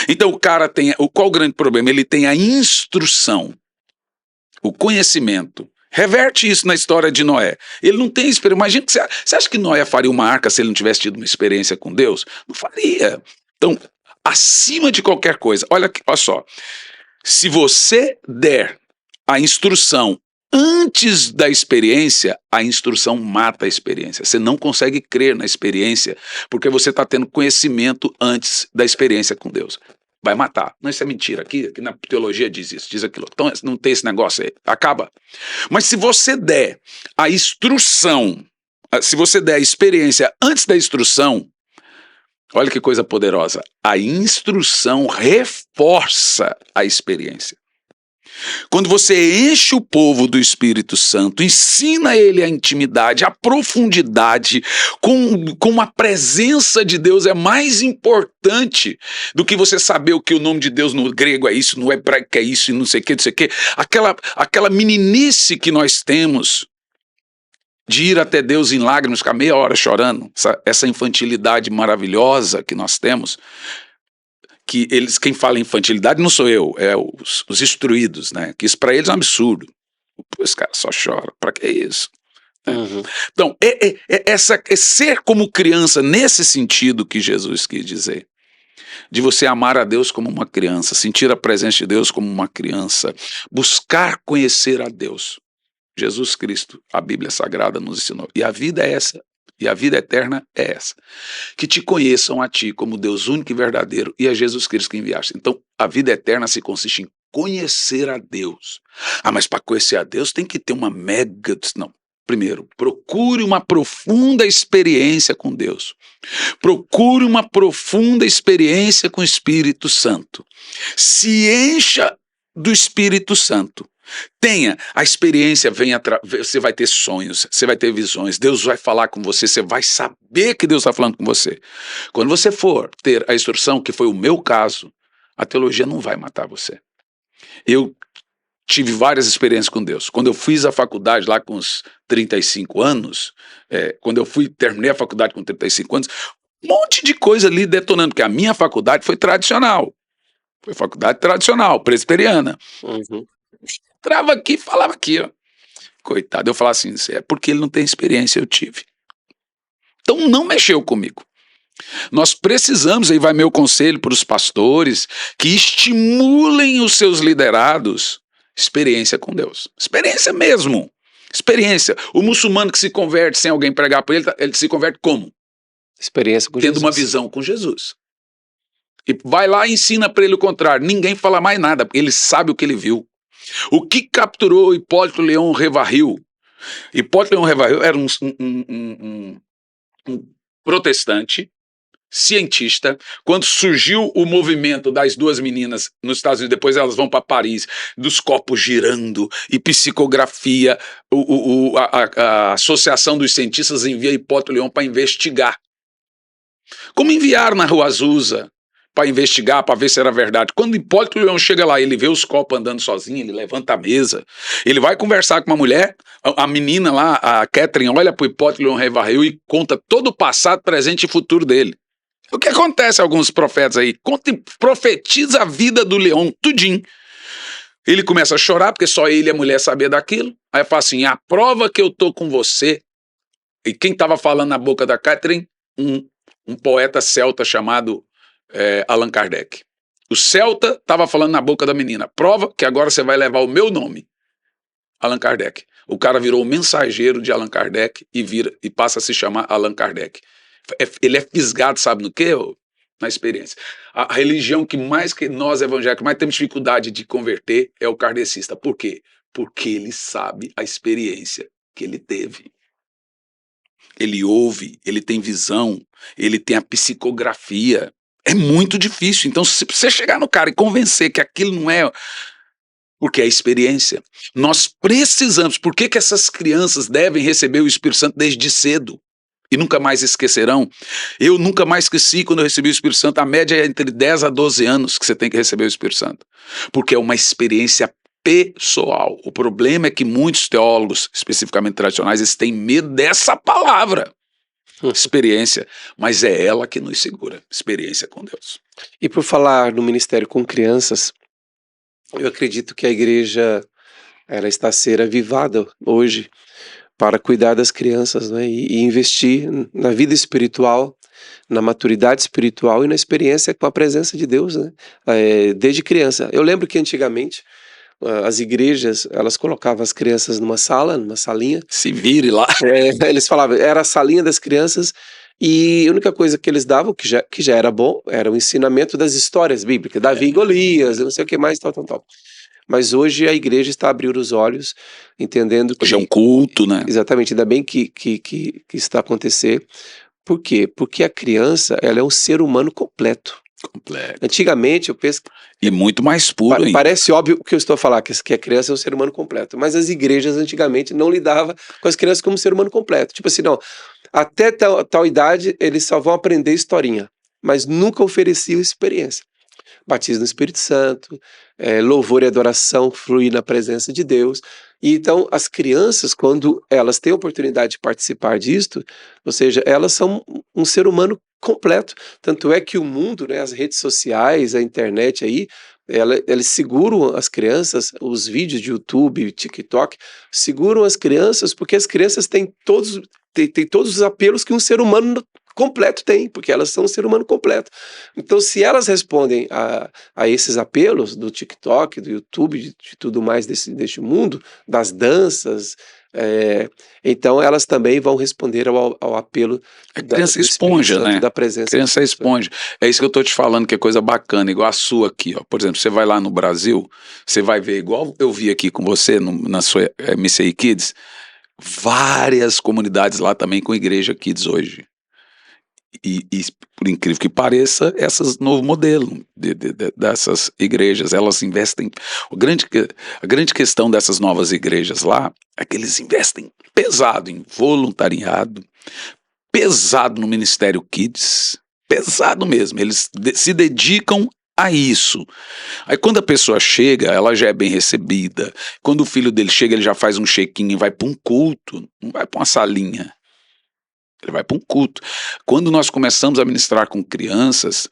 Então o cara tem, qual o grande problema? Ele tem a instrução, o conhecimento. Reverte isso na história de Noé. Ele não tem experiência. Imagina que você acha que Noé faria uma arca se ele não tivesse tido uma experiência com Deus? Não faria. Então, acima de qualquer coisa, olha só. Se você der a instrução antes da experiência, a instrução mata a experiência. Você não consegue crer na experiência porque você está tendo conhecimento antes da experiência com Deus. Vai matar. Não, isso é mentira. Aqui na teologia diz isso, diz aquilo. Então não tem esse negócio aí. Acaba. Mas se você der a instrução, se você der a experiência antes da instrução, olha que coisa poderosa. A instrução reforça a experiência. Quando você enche o povo do Espírito Santo, ensina ele a intimidade, a profundidade, com a presença de Deus é mais importante do que você saber o que o nome de Deus no grego é isso, no hebraico é isso, e não sei o que, não sei o que. Aquela meninice que nós temos de ir até Deus em lágrimas, ficar meia hora chorando, essa infantilidade maravilhosa que nós temos, que quem fala infantilidade não sou eu, é os instruídos, né? Que isso para eles é um absurdo. Esse cara só chora, para que isso? Uhum. Então, é ser como criança nesse sentido que Jesus quis dizer. De você amar a Deus como uma criança, sentir a presença de Deus como uma criança, buscar conhecer a Deus. Jesus Cristo, a Bíblia Sagrada nos ensinou. E a vida é essa. E a vida eterna é essa, que te conheçam a ti como Deus único e verdadeiro e a Jesus Cristo que enviaste. Então, a vida eterna se consiste em conhecer a Deus. Mas para conhecer a Deus tem que ter uma mega... Não, primeiro, procure uma profunda experiência com Deus. Procure uma profunda experiência com o Espírito Santo. Se encha do Espírito Santo. Tenha a experiência, você vai ter sonhos, você vai ter visões, Deus vai falar com você, você vai saber que Deus está falando com você. Quando você for ter a instrução, que foi o meu caso, a teologia não vai matar você. Eu tive várias experiências com Deus. Quando eu fiz a faculdade lá com os 35 anos, terminei a faculdade com 35 anos, um monte de coisa ali detonando, porque a minha faculdade foi tradicional. Foi faculdade tradicional, presbiteriana. Uhum. Entrava aqui e falava aqui, ó. Coitado, eu falava assim, é porque ele não tem experiência, eu tive. Então não mexeu comigo. Nós precisamos, aí vai meu conselho para os pastores, que estimulem os seus liderados, experiência com Deus. Experiência mesmo. Experiência. O muçulmano que se converte sem alguém pregar para ele se converte como?
Experiência com
Tendo
Jesus.
uma visão com Jesus. E vai lá e ensina para ele o contrário. Ninguém fala mais nada, porque ele sabe o que ele viu. O que capturou Hipólito Leão Revarril? Hipólito Leão Revarril era um protestante, cientista. Quando surgiu o movimento das duas meninas nos Estados Unidos, depois elas vão para Paris, dos copos girando e psicografia, a Associação dos Cientistas envia Hipólito Leão para investigar. Como enviaram na Rua Azusa para investigar, para ver se era verdade. Quando Hipólito Leão chega lá, ele vê os copos andando sozinho, ele levanta a mesa, ele vai conversar com uma mulher, a menina lá, a Catherine, olha para o Hipólito Leão Revarril e conta todo o passado, presente e futuro dele. O que acontece a alguns profetas aí? Profetiza a vida do leão, tudinho. Ele começa a chorar, porque só ele e a mulher sabiam daquilo. Aí fala assim, a prova que eu tô com você, e quem estava falando na boca da Catherine? Um poeta celta chamado Allan Kardec. O celta estava falando na boca da menina, prova que agora você vai levar o meu nome, Allan Kardec. O cara virou o mensageiro de Allan Kardec e passa a se chamar Allan Kardec. Ele é fisgado, sabe no quê? Na experiência. A religião que nós evangélicos mais temos dificuldade de converter é o kardecista. Por quê? Porque ele sabe a experiência que ele teve. Ele ouve, ele tem visão, ele tem a psicografia. É muito difícil. Então, se você chegar no cara e convencer que aquilo não é... Porque é experiência. Nós precisamos... Por que essas crianças devem receber o Espírito Santo desde cedo? E nunca mais esquecerão? Eu nunca mais esqueci quando eu recebi o Espírito Santo. A média é entre 10 a 12 anos que você tem que receber o Espírito Santo. Porque é uma experiência pessoal. O problema é que muitos teólogos, especificamente tradicionais, eles têm medo dessa palavra. Experiência, mas é ela que nos segura, experiência com Deus.
E por falar no ministério com crianças, eu acredito que a igreja ela está a ser avivada hoje para cuidar das crianças, né? E investir na vida espiritual, na maturidade espiritual e na experiência com a presença de Deus, né? Desde criança. Eu lembro que antigamente as igrejas, elas colocavam as crianças numa sala, numa salinha.
Se vire lá.
Eles falavam, era a salinha das crianças, e a única coisa que eles davam, que já era bom, era o ensinamento das histórias bíblicas, Davi e Golias, não sei o que mais, tal, tal, tal. Mas hoje a igreja está abrindo os olhos, entendendo que...
Hoje é um culto, né?
Exatamente, ainda bem que está a acontecer. Por quê? Porque a criança, ela é um ser humano completo.
Completo.
Antigamente, eu penso...
E muito mais puro ainda.
Parece óbvio o que eu estou a falar, que a criança é um ser humano completo. Mas as igrejas antigamente não lidavam com as crianças como ser humano completo. Tipo assim, não, até tal idade eles só vão aprender historinha, mas nunca ofereciam experiência. Batismo no Espírito Santo, louvor e adoração, fluir na presença de Deus. E então as crianças, quando elas têm a oportunidade de participar disto, ou seja, elas são um ser humano completo. Tanto é que o mundo, né, as redes sociais, a internet aí, eles seguram as crianças, os vídeos de YouTube, TikTok, seguram as crianças porque as crianças têm todos os apelos que um ser humano completo tem, porque elas são um ser humano completo. Então, se elas respondem a esses apelos do TikTok, do YouTube, de tudo mais deste mundo, das danças, então elas também vão responder ao apelo
A criança
do Espírito
esponja,
Santo,
né?
da presença
A criança é
de Deus.
esponja. É isso que eu tô te falando, que é coisa bacana, igual a sua aqui, ó. Por exemplo, você vai lá no Brasil, você vai ver, igual eu vi aqui com você, na sua MCI Kids, várias comunidades lá também com igreja Kids hoje. E por incrível que pareça, essas novo modelo dessas igrejas, elas investem. A grande questão dessas novas igrejas lá é que eles investem pesado em voluntariado, pesado no Ministério Kids, pesado mesmo. Eles se dedicam a isso. Aí quando a pessoa chega, ela já é bem recebida. Quando o filho dele chega, ele já faz um check-in e vai para um culto, não vai para uma salinha. Ele vai para um culto. Quando nós começamos a ministrar com crianças,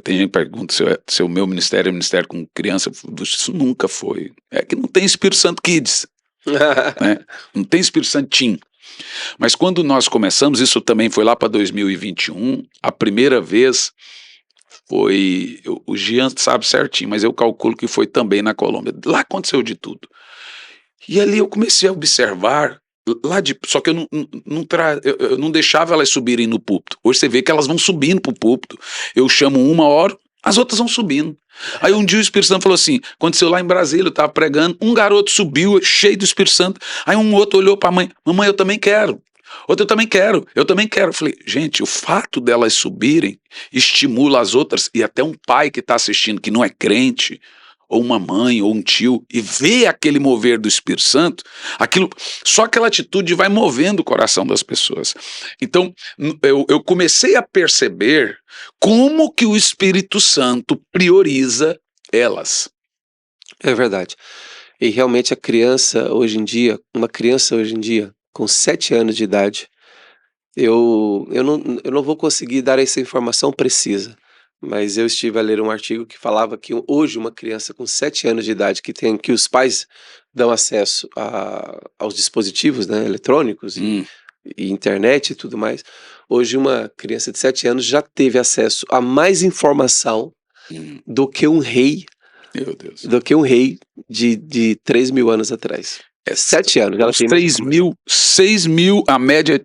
tem gente que pergunta se o meu ministério é ministério com criança. Isso nunca foi. É que não tem Espírito Santo Kids, né? Não tem Espírito Santo Teen. Mas quando nós começamos, isso também foi lá para 2021, a primeira vez foi, o Gian sabe certinho, mas eu calculo que foi também na Colômbia. Lá aconteceu de tudo. E ali eu comecei a observar, só que eu não deixava elas subirem no púlpito. Hoje você vê que elas vão subindo para o púlpito. Eu chamo uma hora, as outras vão subindo. Aí um dia o Espírito Santo falou assim, aconteceu lá em Brasília, eu estava pregando, um garoto subiu, cheio do Espírito Santo, aí um outro olhou para a mãe, mamãe, eu também quero. Outro, eu também quero. Eu falei, gente, o fato delas subirem estimula as outras, e até um pai que está assistindo, que não é crente, ou uma mãe, ou um tio, e vê aquele mover do Espírito Santo, só aquela atitude vai movendo o coração das pessoas. Então, eu comecei a perceber como que o Espírito Santo prioriza elas.
É verdade. E realmente uma criança hoje em dia, com 7 anos de idade, eu não vou conseguir dar essa informação precisa, mas eu estive a ler um artigo que falava que hoje uma criança com 7 anos de idade que os pais dão acesso aos dispositivos, né, eletrônicos e internet e tudo mais, hoje uma criança de 7 anos já teve acesso a mais informação do que um rei,
Meu Deus.
de 3.000 anos atrás. 7 anos, ela tem
6 mil, a média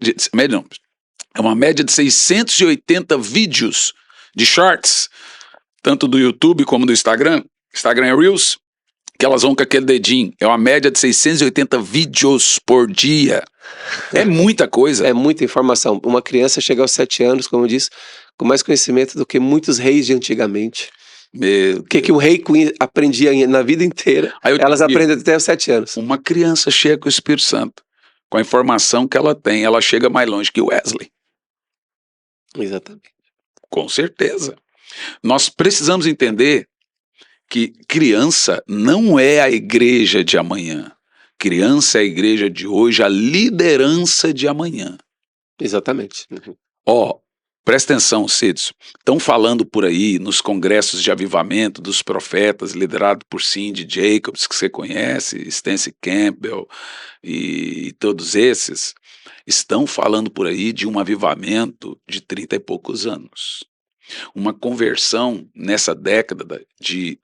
não, é uma média de 680 vídeos de shorts, tanto do YouTube como do Instagram é Reels, que elas vão com aquele dedinho, é uma média de 680 vídeos por dia, é muita coisa.
É muita informação, uma criança chega aos 7 anos, como eu disse, com mais conhecimento do que muitos reis de antigamente. O que um rei aprendia na vida inteira, elas aprendem até os 7 anos.
Uma criança chega com o Espírito Santo, com a informação que ela tem, ela chega mais longe que Wesley.
Exatamente.
Com certeza. Nós precisamos entender que criança não é a igreja de amanhã. Criança é a igreja de hoje, a liderança de amanhã.
Exatamente.
Ó, Presta atenção, Cídio. Estão falando por aí nos congressos de avivamento dos profetas, liderado por Cindy Jacobs, que você conhece, Stacey Campbell e todos esses, estão falando por aí de um avivamento de 30 e poucos anos. Uma conversão nessa década de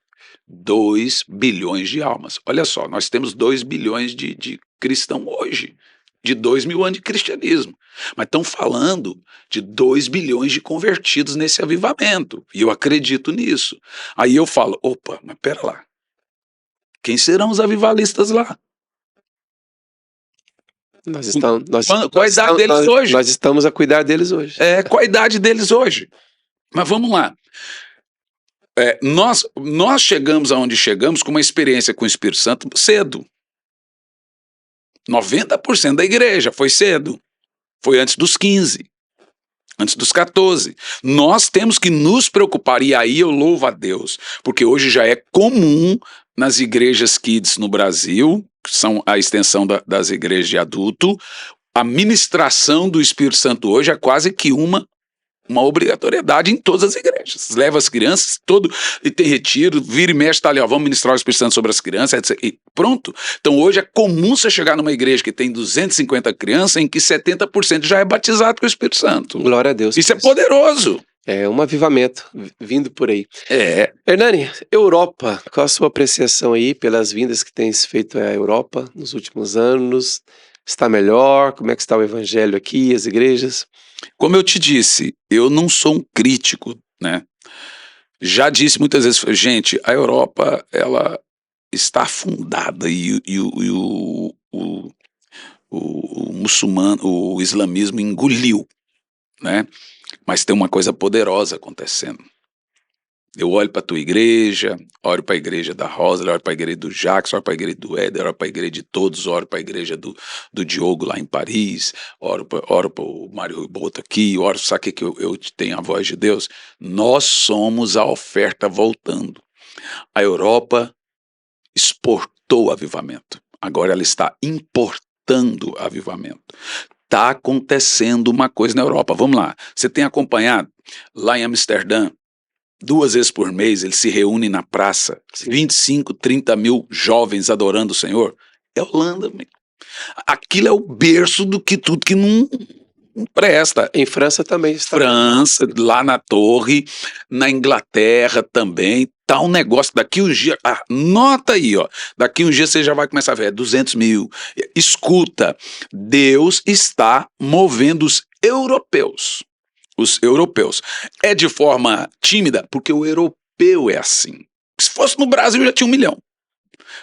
2 bilhões de almas. Olha só, nós temos 2 bilhões de cristãos hoje, de 2.000 anos de cristianismo. Mas estão falando de 2 bilhões de convertidos nesse avivamento. E eu acredito nisso. Aí eu falo, opa, mas pera lá. Quem serão os avivalistas lá? Qual a idade deles hoje?
Nós estamos a cuidar deles hoje.
Qual a idade deles hoje? Mas vamos lá. Nós chegamos aonde chegamos com uma experiência com o Espírito Santo cedo. 90% da igreja foi cedo. Foi antes dos 15, antes dos 14. Nós temos que nos preocupar, e aí eu louvo a Deus, porque hoje já é comum nas igrejas kids no Brasil, que são a extensão das igrejas de adulto, a ministração do Espírito Santo hoje é quase que uma obrigatoriedade em todas as igrejas. Leva as crianças, e tem retiro, vira e mexe, tá ali, ó, vamos ministrar o Espírito Santo sobre as crianças, etc. E pronto. Então hoje é comum você chegar numa igreja que tem 250 crianças, em que 70% já é batizado com o Espírito Santo.
Glória a Deus.
Isso é poderoso.
É um avivamento vindo por aí. Hernani, Europa, qual a sua apreciação aí pelas vindas que tem se feito à Europa nos últimos anos? Está melhor? Como é que está o evangelho aqui, as igrejas?
Como eu te disse, eu não sou um crítico, né? Já disse muitas vezes, gente, a Europa, ela está afundada e o muçulmano, o islamismo engoliu, né? Mas tem uma coisa poderosa acontecendo. Eu olho para a tua igreja, olho para a igreja da Rosa, olho para a igreja do Jackson, olho para a igreja do Éder, olho para a igreja de todos, olho para a igreja do Diogo lá em Paris, olho para o Mário Riboto aqui, sabe que eu tenho a voz de Deus? Nós somos a oferta voltando. A Europa exportou avivamento, agora ela está importando avivamento. Está acontecendo uma coisa na Europa, vamos lá, você tem acompanhado lá em Amsterdã, 2 vezes por mês eles se reúnem na praça, 25, 30 mil jovens adorando o Senhor. É Holanda, aquilo é o berço do que tudo que não presta.
Em França também está.
França, lá na Torre, na Inglaterra também, tá um negócio, daqui uns dias, anota aí, ó, daqui uns dias você já vai começar a ver, 200 mil. Escuta, Deus está movendo os europeus. Os europeus. É de forma tímida, porque o europeu é assim. Se fosse no Brasil já tinha 1 milhão.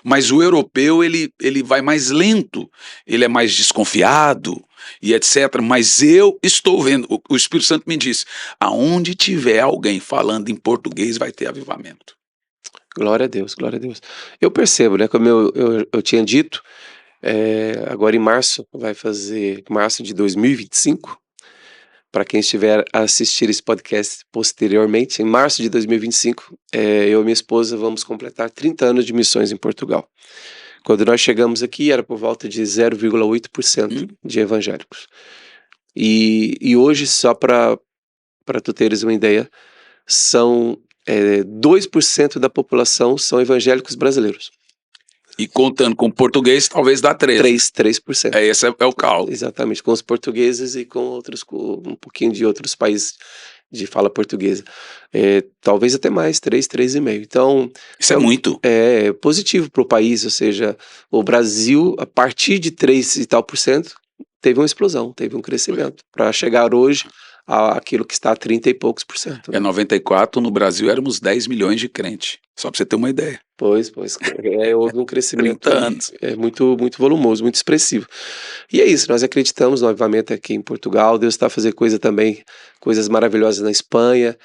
Mas o europeu, ele vai mais lento, ele é mais desconfiado e etc. Mas eu estou vendo, o Espírito Santo me disse, aonde tiver alguém falando em português vai ter avivamento.
Glória a Deus, glória a Deus. Eu percebo, né, como eu tinha dito, agora em março, vai fazer março de 2025, para quem estiver a assistir esse podcast posteriormente, em março de 2025, eu e minha esposa vamos completar 30 anos de missões em Portugal. Quando nós chegamos aqui, era por volta de 0,8% de evangélicos. E hoje, só para tu teres uma ideia, são 2% da população são evangélicos brasileiros.
E contando com português, talvez dá
3%.
Esse é o cálculo.
Exatamente, com os portugueses e com um pouquinho de outros países de fala portuguesa. Talvez até mais, 3,5%. Então,
isso é muito.
É positivo para o país, ou seja, o Brasil, a partir de 3 e tal por cento, teve uma explosão, teve um crescimento, para chegar hoje àquilo que está a 30 e poucos por cento.
Né? 94, no Brasil éramos 10 milhões de crentes, só para você ter uma ideia.
Pois, houve um crescimento
30 anos.
Muito, muito volumoso, muito expressivo. E é isso, nós acreditamos no avivamento aqui em Portugal, Deus está fazendo coisas maravilhosas na Espanha,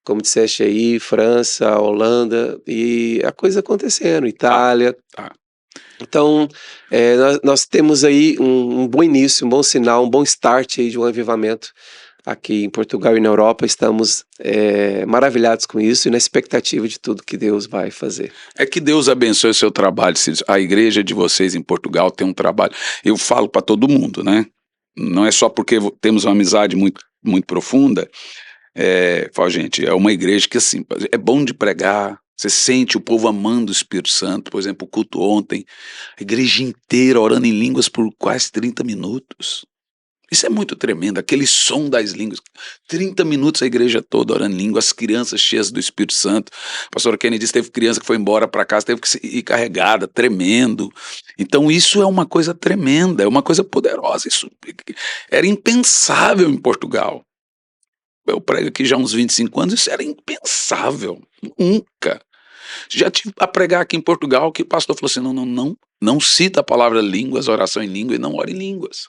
como disseste aí, França, Holanda, e a coisa acontecendo, Itália. Então, nós temos aí um bom início, um bom sinal, um bom start aí de um avivamento aqui em Portugal e na Europa. Estamos maravilhados com isso e na expectativa de tudo que Deus vai fazer.
É que Deus abençoe o seu trabalho. A igreja de vocês em Portugal tem um trabalho. Eu falo para todo mundo, né? Não é só porque temos uma amizade muito muito profunda, fala, gente, é uma igreja que assim, é bom de pregar, você sente o povo amando o Espírito Santo. Por exemplo, o culto ontem, a igreja inteira orando em línguas por quase 30 minutos. Isso é muito tremendo, aquele som das línguas. 30 minutos a igreja toda orando em línguas, as crianças cheias do Espírito Santo. A pastora Kennedy disse, teve criança que foi embora para casa, teve que ir carregada, tremendo. Então isso é uma coisa tremenda, é uma coisa poderosa. Isso era impensável em Portugal. Eu prego aqui já há uns 25 anos, isso era impensável, nunca. Já tive a pregar aqui em Portugal que o pastor falou assim, não cita a palavra línguas, oração em língua e não ora em línguas.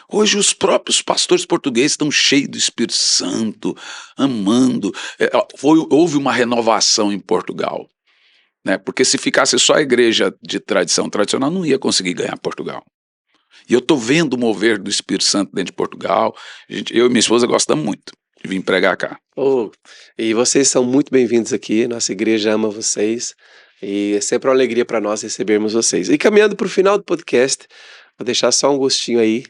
Hoje os próprios pastores portugueses estão cheios do Espírito Santo, amando. Houve uma renovação em Portugal, né? Porque se ficasse só a igreja de tradição tradicional, não ia conseguir ganhar Portugal. E eu estou vendo o mover do Espírito Santo dentro de Portugal. Eu e minha esposa gostamos muito de vir pregar cá.
E vocês são muito bem-vindos aqui, nossa igreja ama vocês, e é sempre uma alegria para nós recebermos vocês. E caminhando para o final do podcast, vou deixar só um gostinho aí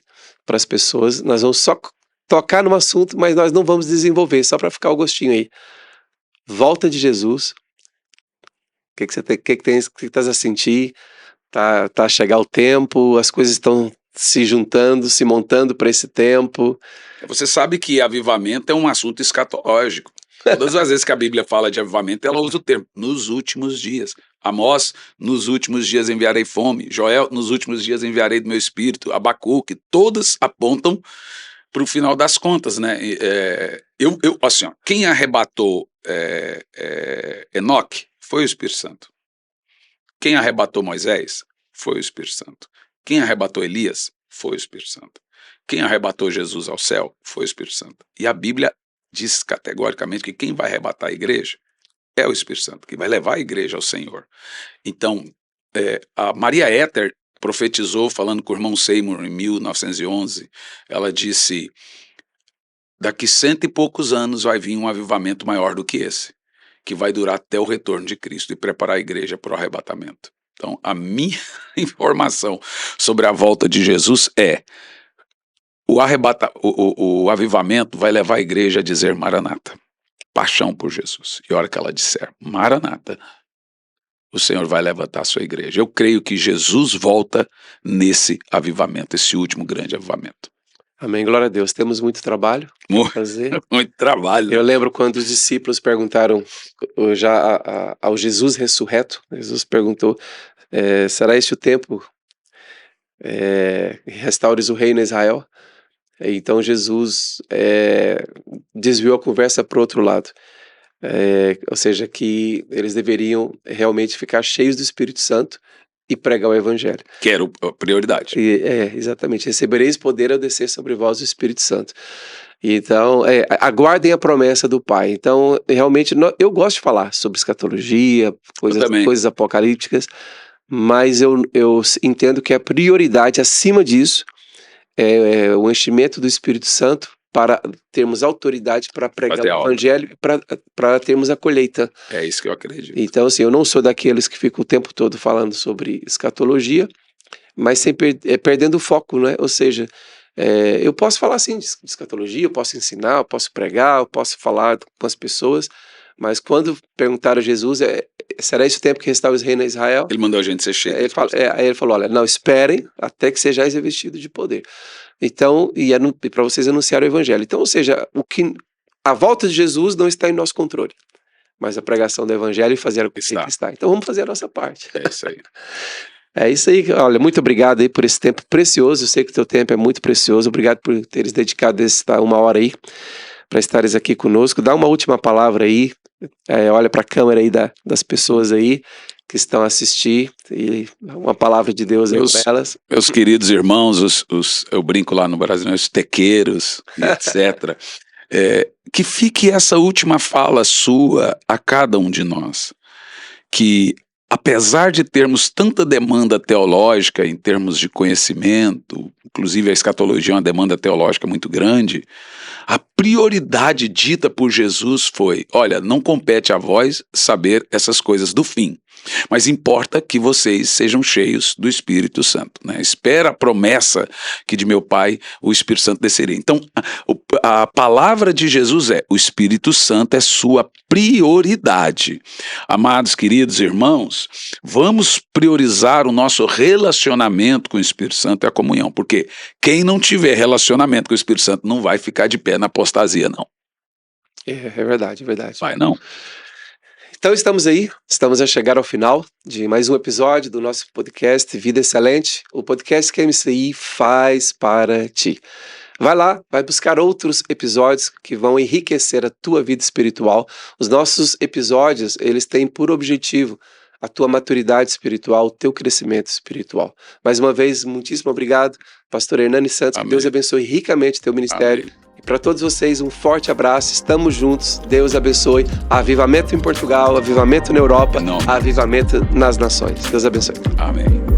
para as pessoas. Nós vamos só tocar no assunto, mas nós não vamos desenvolver, só para ficar o gostinho aí. Volta de Jesus. O que você tem, que estás a sentir? Tá a chegar o tempo, as coisas estão se juntando, se montando para esse tempo.
Você sabe que avivamento é um assunto escatológico. Todas as vezes que a Bíblia fala de avivamento, ela usa o termo nos últimos dias. Amós, nos últimos dias enviarei fome. Joel, nos últimos dias enviarei do meu espírito. Abacuque, todas apontam para o final das contas, né? Assim, ó, quem arrebatou Enoque foi o Espírito Santo. Quem arrebatou Moisés foi o Espírito Santo. Quem arrebatou Elias foi o Espírito Santo. Quem arrebatou Jesus ao céu foi o Espírito Santo. E a Bíblia diz categoricamente que quem vai arrebatar a igreja é o Espírito Santo, que vai levar a igreja ao Senhor. Então, a Maria Éter profetizou, falando com o irmão Seymour em 1911, ela disse, daqui 100 e poucos anos vai vir um avivamento maior do que esse, que vai durar até o retorno de Cristo e preparar a igreja para o arrebatamento. Então, a minha informação sobre a volta de Jesus é o avivamento vai levar a igreja a dizer Maranata, paixão por Jesus. E a hora que ela disser Maranata, o Senhor vai levantar a sua igreja. Eu creio que Jesus volta nesse avivamento, esse último grande avivamento.
Amém, glória a Deus. Temos muito trabalho a fazer.
Muito trabalho.
Eu lembro quando os discípulos perguntaram já ao Jesus ressurreto, Jesus perguntou, será este o tempo? Restaures o reino em Israel? Então Jesus desviou a conversa para o outro lado. Ou seja, que eles deveriam realmente ficar cheios do Espírito Santo e pregar o Evangelho.
Que era a prioridade.
Exatamente. Recebereis poder ao descer sobre vós o Espírito Santo. Então, aguardem a promessa do Pai. Então, realmente, eu gosto de falar sobre escatologia, coisas apocalípticas, mas eu entendo que a prioridade acima disso é o enchimento do Espírito Santo para termos autoridade para pregar o Evangelho, para termos a colheita.
É isso que eu acredito.
Então, assim, eu não sou daqueles que ficam o tempo todo falando sobre escatologia, mas sempre perdendo o foco, né? Ou seja, eu posso falar assim de escatologia, eu posso ensinar, eu posso pregar, eu posso falar com as pessoas, mas quando perguntaram a Jesus, será esse o tempo que restaura o reino a Israel?
Ele mandou a gente ser cheio.
Aí ele falou, olha, não, esperem até que sejais revestidos de poder. Então, e para vocês anunciarem o evangelho. Então, ou seja, a volta de Jesus não está em nosso controle, mas a pregação do evangelho e fazer o que está. Então vamos fazer a nossa parte.
É isso aí.
É isso aí, olha, muito obrigado aí por esse tempo precioso, eu sei que o teu tempo é muito precioso, obrigado por teres dedicado uma hora aí, para estares aqui conosco. Dá uma última palavra aí, olha para a câmera aí das pessoas aí, que estão a assistir, e uma palavra de Deus aí para elas.
Meus queridos irmãos, eu brinco lá no Brasil, os tequeiros, etc., que fique essa última fala sua a cada um de nós, que apesar de termos tanta demanda teológica em termos de conhecimento, inclusive a escatologia é uma demanda teológica muito grande, a prioridade dita por Jesus foi, olha, não compete a vós saber essas coisas do fim, Mas importa que vocês sejam cheios do Espírito Santo, né? Espera a promessa que de meu Pai o Espírito Santo desceria. Então, a palavra de Jesus é: o Espírito Santo é sua prioridade. Amados, queridos irmãos, vamos priorizar o nosso relacionamento com o Espírito Santo e a comunhão, porque quem não tiver relacionamento com o Espírito Santo não vai ficar de pé na apostasia, não.
É verdade, é verdade.
Vai não.
Então estamos a chegar ao final de mais um episódio do nosso podcast Vida Excelente, o podcast que a MCI faz para ti. Vai lá, vai buscar outros episódios que vão enriquecer a tua vida espiritual. Os nossos episódios, eles têm por objetivo a tua maturidade espiritual, o teu crescimento espiritual. Mais uma vez, muitíssimo obrigado, pastor Hernani Santos.
Amém.
Que Deus abençoe ricamente teu ministério.
Amém.
E para todos vocês, um forte abraço. Estamos juntos. Deus abençoe. Avivamento em Portugal, avivamento na Europa,
Não.
avivamento nas nações. Deus abençoe.
Amém.